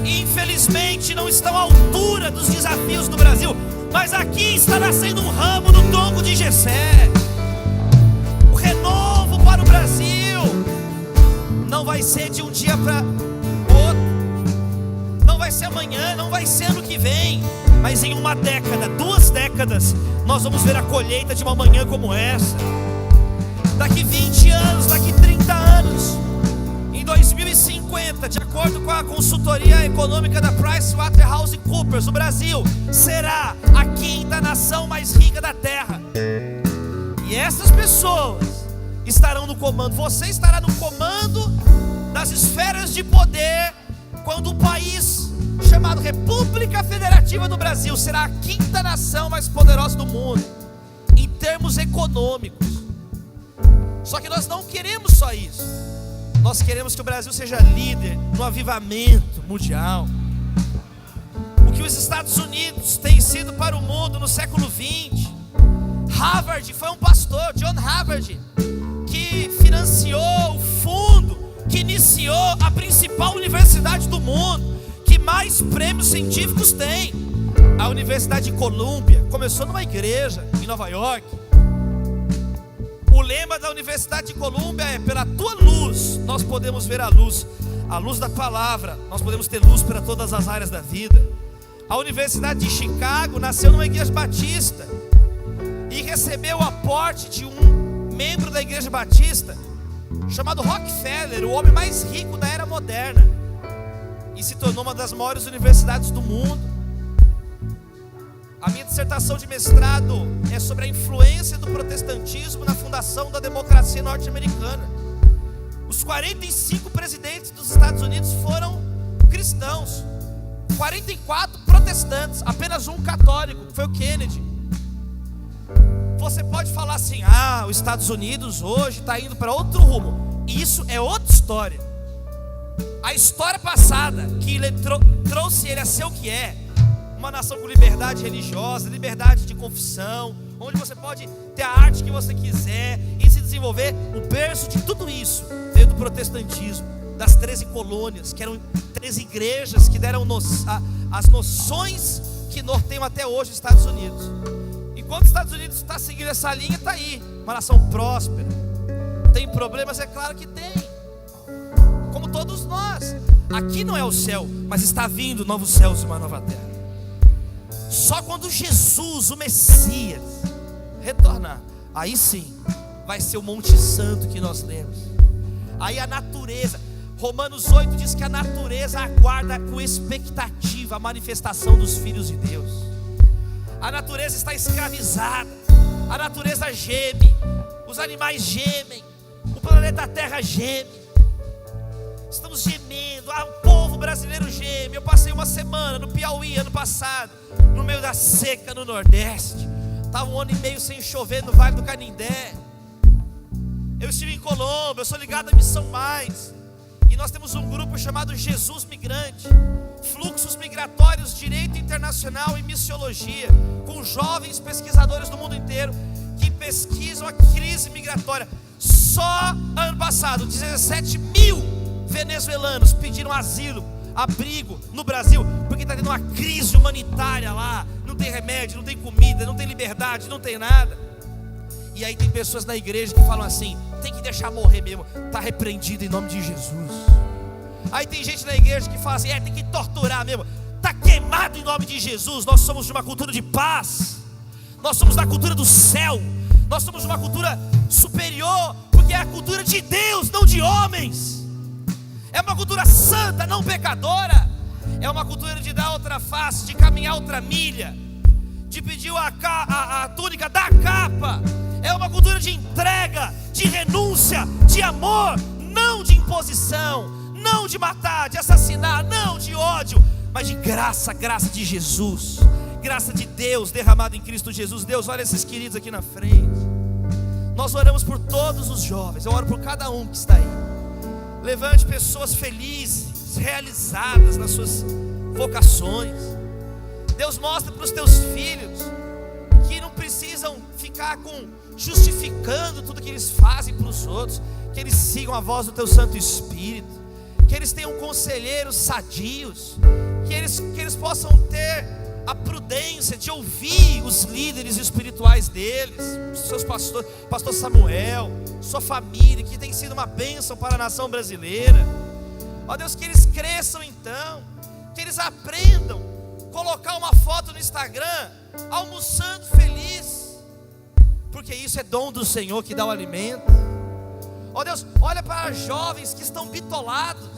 E infelizmente não estão à altura dos desafios do Brasil. Mas aqui está nascendo um ramo no tronco de Jessé. O renovo para o Brasil não vai ser de um dia para outro. Não vai ser amanhã, não vai ser ano que vem. Mas em uma década, 2 décadas, nós vamos ver a colheita de uma manhã como essa. Daqui 20 anos, daqui 30 anos, em 2050, de acordo com a consultoria econômica da PricewaterhouseCoopers, o Brasil será a 5ª nação mais rica da terra. E essas pessoas estarão no comando. Você estará no comando das esferas de poder quando o país chamado República Federativa do Brasil será a 5ª nação mais poderosa do mundo em termos econômicos. Só que nós não queremos só isso. Nós queremos que o Brasil seja líder no avivamento mundial. O que os Estados Unidos têm sido para o mundo no século XX. Harvard foi um pastor, John Harvard, que financiou o fundo, que iniciou a principal universidade do mundo, que mais prêmios científicos tem. A Universidade de Colômbia começou numa igreja em Nova York. O lema da Universidade de Colômbia é: pela tua luz nós podemos ver a luz da palavra, nós podemos ter luz para todas as áreas da vida. A Universidade de Chicago nasceu numa igreja batista e recebeu o aporte de um membro da igreja batista chamado Rockefeller, o homem mais rico da era moderna, e se tornou uma das maiores universidades do mundo. A minha dissertação de mestrado é sobre a influência do protestantismo na fundação da democracia norte-americana. Os 45 presidentes dos Estados Unidos foram cristãos, 44 protestantes, apenas um católico, que foi o Kennedy. Você pode falar assim: os Estados Unidos hoje está indo para outro rumo. Isso é outra história. A história passada que trouxe ele a ser o que é, uma nação com liberdade religiosa, liberdade de confissão, onde você pode ter a arte que você quiser e se desenvolver. O berço de tudo isso veio do protestantismo, das 13 colônias, que eram 13 igrejas que deram as noções que norteiam até hoje os Estados Unidos. Enquanto os Estados Unidos está seguindo essa linha, está aí, uma nação próspera. Tem problemas? É claro que tem, como todos nós. Aqui não é o céu, mas está vindo novos céus e uma nova terra. Só quando Jesus, o Messias, retornar, aí sim vai ser o Monte Santo que nós lemos. Aí a natureza, Romanos 8 diz que a natureza aguarda com expectativa a manifestação dos filhos de Deus. A natureza está escravizada, a natureza geme, os animais gemem, o planeta Terra geme. Estamos gemendo, o povo brasileiro geme. Eu passei uma semana no Piauí ano passado, no meio da seca no Nordeste. Estava 1 ano e meio sem chover no Vale do Canindé. Eu estive em Colômbia, eu sou ligado à Missão Mais. E nós temos um grupo chamado Jesus Migrante, Fluxos Migratórios, Direito Internacional e Missiologia, com jovens pesquisadores do mundo inteiro que pesquisam a crise migratória. Só ano passado, 17 mil venezuelanos pediram asilo, abrigo no Brasil, porque está tendo uma crise humanitária lá. Não tem remédio, não tem comida, não tem liberdade, não tem nada. E aí tem pessoas na igreja que falam assim: tem que deixar morrer mesmo, está repreendido em nome de Jesus. Aí tem gente na igreja que fala assim: tem que torturar mesmo, está queimado em nome de Jesus. Nós somos de uma cultura de paz, nós somos da cultura do céu, nós somos de uma cultura superior, porque é a cultura de Deus, não de homens. É uma cultura santa, não pecadora. É uma cultura de dar outra face, de caminhar outra milha, de pedir a túnica da capa. É uma cultura de entrega, de renúncia, de amor, não de imposição, não de matar, de assassinar, não de ódio, mas de graça, graça de Jesus, graça de Deus derramada em Cristo Jesus. Deus, olha esses queridos aqui na frente. Nós oramos por todos os jovens, eu oro por cada um que está aí. Levante pessoas felizes, realizadas nas suas vocações. Deus, mostra para os teus filhos que não precisam ficar justificando tudo que eles fazem para os outros, que eles sigam a voz do teu Santo Espírito, que eles tenham conselheiros sadios, que eles possam ter a prudência de ouvir os líderes espirituais deles, os seus pastores, pastor Samuel, sua família, que tem sido uma bênção para a nação brasileira. Ó Deus, que eles cresçam então, que eles aprendam a colocar uma foto no Instagram almoçando feliz, porque isso é dom do Senhor que dá o alimento. Ó Deus, olha para jovens que estão bitolados,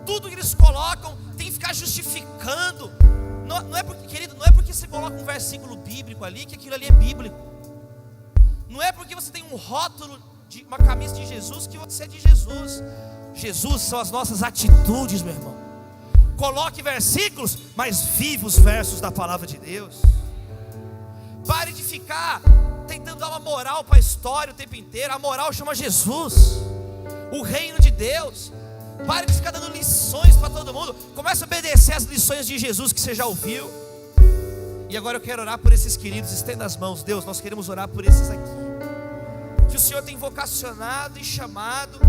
tudo que eles colocam tem que ficar justificando. Não é porque, querido, não é porque você coloca um versículo bíblico ali que aquilo ali é bíblico. Não é porque você tem um rótulo de uma camisa de Jesus que você é de Jesus. Jesus são as nossas atitudes, meu irmão. Coloque versículos, mas viva os versos da palavra de Deus. Pare de ficar tentando dar uma moral para a história o tempo inteiro. A moral chama Jesus, o reino de Deus. Pare de ficar dando lições para todo mundo. Comece a obedecer as lições de Jesus que você já ouviu. E agora eu quero orar por esses queridos. Estenda as mãos. Deus, nós queremos orar por esses aqui, que o Senhor tem vocacionado e chamado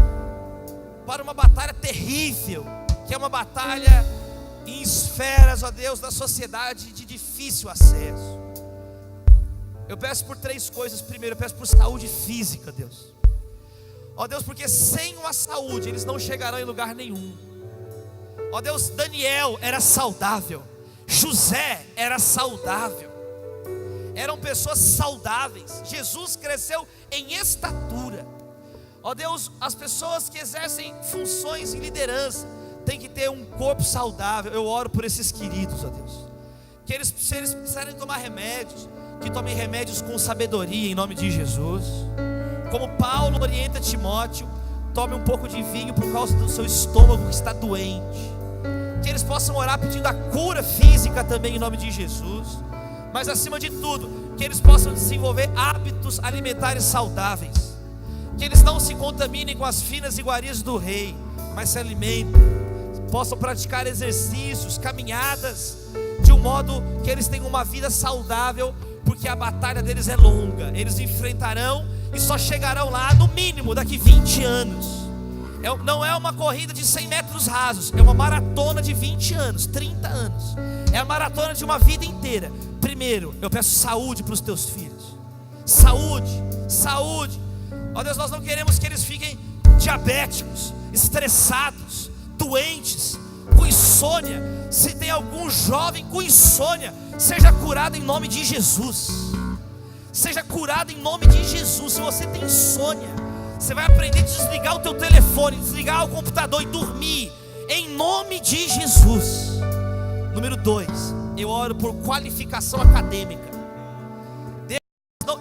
para uma batalha terrível, que é uma batalha em esferas, ó Deus, da sociedade de difícil acesso. Eu peço por 3 coisas. Primeiro, eu peço por saúde física, Deus. Ó Deus, porque sem a saúde eles não chegarão em lugar nenhum. Ó Deus, Daniel era saudável, José era saudável, eram pessoas saudáveis. Jesus cresceu em estatura. Ó Deus, as pessoas que exercem funções em liderança têm que ter um corpo saudável. Eu oro por esses queridos, ó Deus, que eles, se eles precisarem tomar remédios, que tomem remédios com sabedoria em nome de Jesus. Como Paulo orienta Timóteo, tome um pouco de vinho por causa do seu estômago que está doente. Que eles possam orar pedindo a cura física também em nome de Jesus. Mas acima de tudo, que eles possam desenvolver hábitos alimentares saudáveis. Que eles não se contaminem com as finas iguarias do rei, mas se alimentem. Possam praticar exercícios, caminhadas, de um modo que eles tenham uma vida saudável, porque a batalha deles é longa. Eles enfrentarão e só chegarão lá no mínimo daqui 20 anos. Não é uma corrida de 100 metros rasos, é uma maratona de 20 anos, 30 anos. É a maratona de uma vida inteira. Primeiro, eu peço saúde para os teus filhos. Saúde, saúde. Ó Deus, nós não queremos que eles fiquem diabéticos, estressados, doentes, com insônia. Se tem algum jovem com insônia, seja curado em nome de Jesus. Seja curado em nome de Jesus. Se você tem insônia, você vai aprender a desligar o teu telefone, desligar o computador e dormir em nome de Jesus. Número 2, eu oro por qualificação acadêmica. Deus,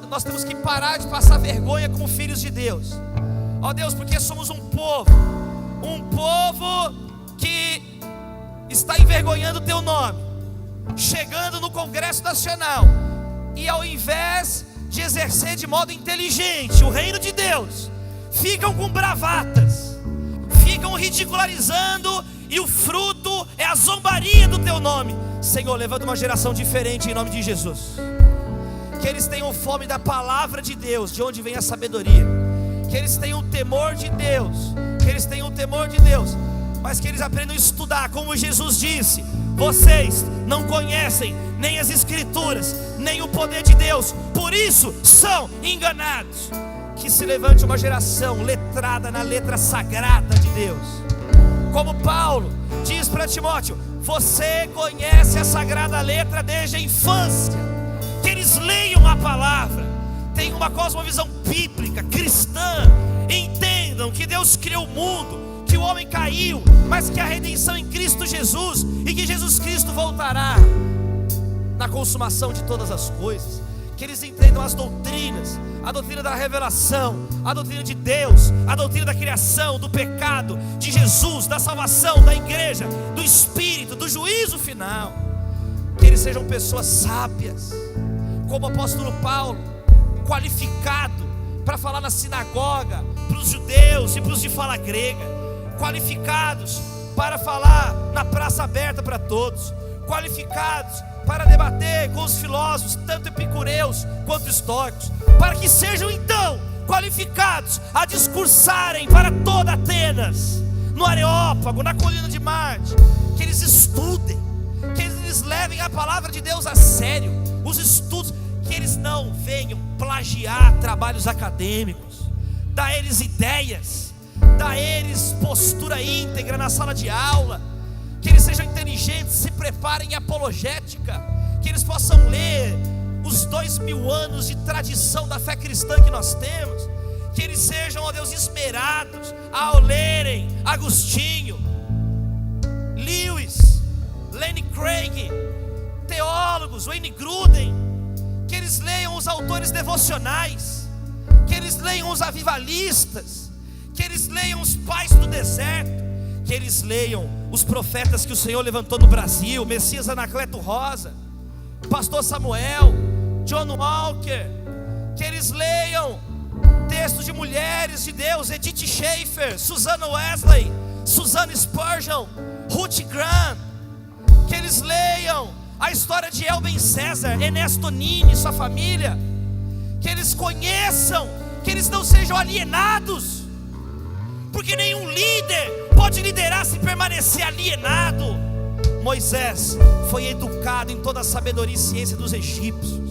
nós temos que parar de passar vergonha como filhos de Deus. Ó Deus, porque somos um povo que está envergonhando o teu nome, chegando no Congresso Nacional, e ao invés de exercer de modo inteligente o reino de Deus, ficam com bravatas, ficam ridicularizando, e o fruto é a zombaria do teu nome. Senhor, levanta uma geração diferente em nome de Jesus. Que eles tenham fome da palavra de Deus, de onde vem a sabedoria. Que eles tenham temor de Deus, que eles tenham temor de Deus, mas que eles aprendam a estudar, como Jesus disse: vocês não conhecem nem as Escrituras, nem o poder de Deus, por isso são enganados. Que se levante uma geração letrada na letra sagrada de Deus, como Paulo diz para Timóteo: você conhece a sagrada letra desde a infância. Que eles leiam a palavra, tenham uma cosmovisão bíblica, cristã, entendam que Deus criou o mundo, que o homem caiu, mas que a redenção em Cristo Jesus, e que Jesus Cristo voltará na consumação de todas as coisas. Que eles entendam as doutrinas, a doutrina da revelação, a doutrina de Deus, a doutrina da criação, do pecado, de Jesus, da salvação, da igreja, do Espírito, do juízo final. Que eles sejam pessoas sábias, como o apóstolo Paulo, qualificado para falar na sinagoga, para os judeus e para os de fala grega, qualificados para falar na praça aberta para todos, qualificados para debater com os filósofos, tanto epicureus quanto estoicos, para que sejam então qualificados a discursarem para toda Atenas, no Areópago, na colina de Marte. Que eles estudem, que eles levem a palavra de Deus a sério, os estudos, que eles não venham plagiar trabalhos acadêmicos, dar a eles ideias, dar a eles postura íntegra na sala de aula. Que eles sejam inteligentes, se preparem em apologética, que eles possam ler os 2000 anos de tradição da fé cristã que nós temos. Que eles sejam, ó Deus, esmerados ao lerem Agostinho, Lewis, Lenny Craig, teólogos, Wayne Grudem. Que eles leiam os autores devocionais, que eles leiam os avivalistas, que eles leiam os pais do deserto, que eles leiam os profetas que o Senhor levantou no Brasil: Messias Anacleto Rosa, Pastor Samuel, John Walker. Que eles leiam textos de mulheres de Deus: Edith Schaefer, Susanna Wesley, Susanna Spurgeon, Ruth Graham. Que eles leiam a história de Elben César, Ernesto Nini e sua família. Que eles conheçam, que eles não sejam alienados, porque nenhum líder pode liderar se permanecer alienado. Moisés foi educado em toda a sabedoria e ciência dos egípcios.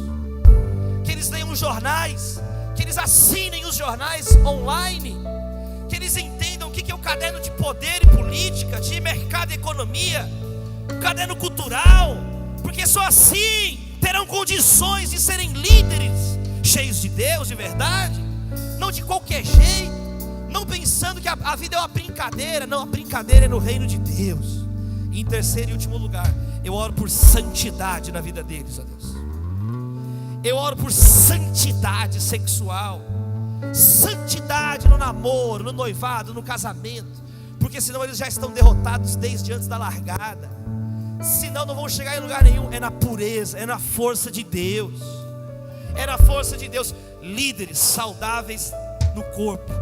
Que eles leiam os jornais, que eles assinem os jornais online, que eles entendam o que é o caderno de poder e política, de mercado e economia, o caderno cultural, porque só assim terão condições de serem líderes cheios de Deus de verdade, não de qualquer jeito, não pensando que a vida é uma brincadeira. Não, a brincadeira é no reino de Deus. E em terceiro e último lugar, eu oro por santidade na vida deles, ó Deus. Eu oro por santidade sexual, santidade no namoro, no noivado, no casamento, porque senão eles já estão derrotados desde antes da largada. Senão não vão chegar em lugar nenhum. É na pureza, é na força de Deus, é na força de Deus. Líderes saudáveis no corpo,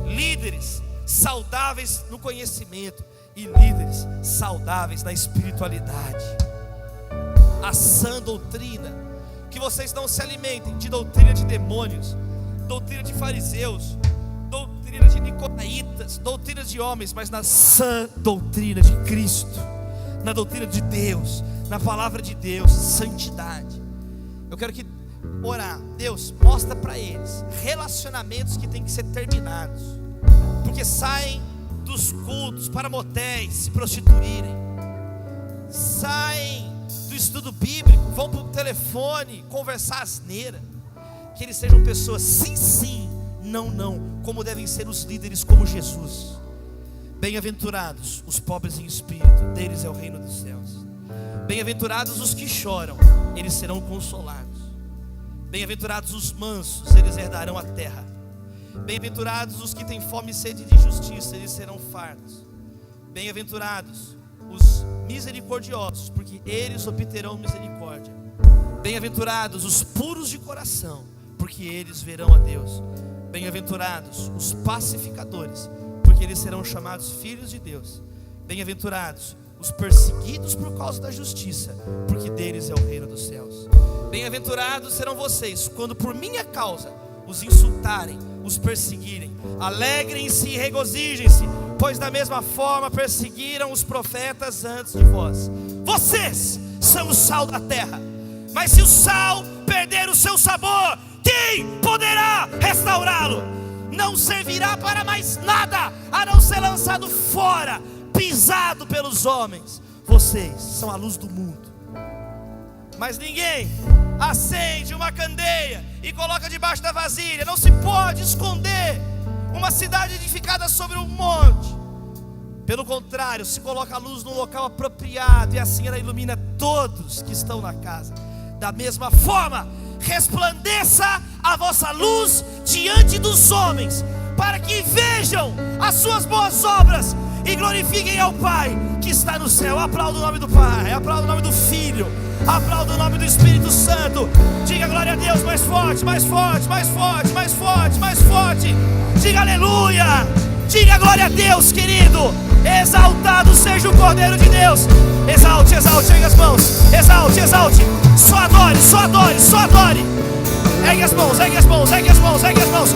líderes saudáveis no conhecimento e líderes saudáveis na espiritualidade. A sã doutrina, que vocês não se alimentem de doutrina de demônios, doutrina de fariseus, doutrina de nicolaítas, doutrina de homens, mas na sã doutrina de Cristo, na doutrina de Deus, na palavra de Deus, santidade. Eu quero que orar: Deus, mostra para eles relacionamentos que têm que ser terminados, porque saem dos cultos para motéis se prostituírem, saem do estudo bíblico, vão para o telefone conversar asneira. Que eles sejam pessoas sim, sim, não, não, como devem ser os líderes como Jesus. Bem-aventurados os pobres em espírito, deles é o reino dos céus. Bem-aventurados os que choram, eles serão consolados. Bem-aventurados os mansos, eles herdarão a terra. Bem-aventurados os que têm fome e sede de justiça, eles serão fartos. Bem-aventurados os misericordiosos, porque eles obterão misericórdia. Bem-aventurados os puros de coração, porque eles verão a Deus. Bem-aventurados os pacificadores, porque eles serão chamados filhos de Deus. Bem-aventurados os perseguidos por causa da justiça, porque deles é o reino dos céus. Bem-aventurados serão vocês quando por minha causa os insultarem, os perseguirem. Alegrem-se e regozijem-se, pois da mesma forma perseguiram os profetas antes de vós. Vocês são o sal da terra, mas se o sal perder o seu sabor, quem poderá restaurá-lo? Não servirá para mais nada, a não ser lançado fora, pisado pelos homens. Vocês são a luz do mundo. Mas ninguém acende uma candeia e coloca debaixo da vasilha. Não se pode esconder uma cidade edificada sobre um monte. Pelo contrário, se coloca a luz no local apropriado, e assim ela ilumina todos que estão na casa. Da mesma forma, resplandeça a vossa luz diante dos homens, para que vejam as suas boas obras e glorifiquem ao Pai que está no céu. Aplauda o nome do Pai, aplauda o nome do Filho, aplauda o nome do Espírito Santo. Diga glória a Deus mais forte, mais forte, mais forte, mais forte, mais forte. Diga aleluia, diga glória a Deus, querido. Exaltado seja o Cordeiro de Deus. Exalte, exalte, ergue as mãos. Exalte, exalte. Só adore, só adore, só adore. Ergue as mãos, ergue as mãos, ergue as mãos, ergue as mãos.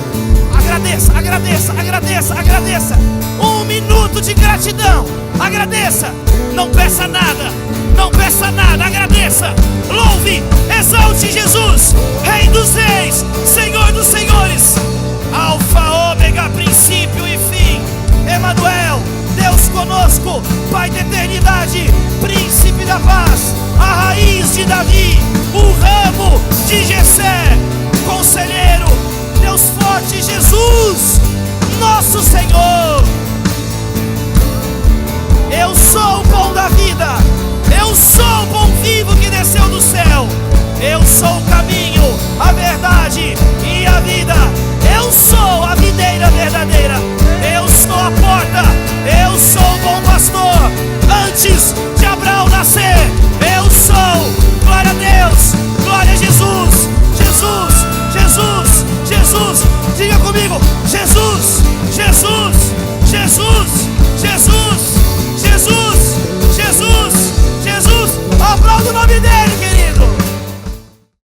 Agradeça, agradeça, agradeça, agradeça. 1 minuto de gratidão. Agradeça, não peça nada, não peça nada, agradeça. Louve, exalte Jesus, Rei dos Reis, Senhor dos Senhores, Alfa, Ômega, princípio e fim, Emanuel, Deus conosco, Pai da eternidade, Príncipe da paz, a raiz de Davi, o ramo de Jessé, Conselheiro, Deus forte, Jesus, nosso Senhor. Eu sou o pão da vida, eu sou o pão vivo que desceu do céu, eu sou o caminho, a verdade e a vida, eu sou a videira verdadeira, eu sou a porta, eu sou o bom pastor. Antes de Abraão nascer, eu sou. Glória a Deus, glória a Jesus, Jesus, Jesus, Jesus. Diga comigo, Jesus, Jesus, Jesus, Jesus.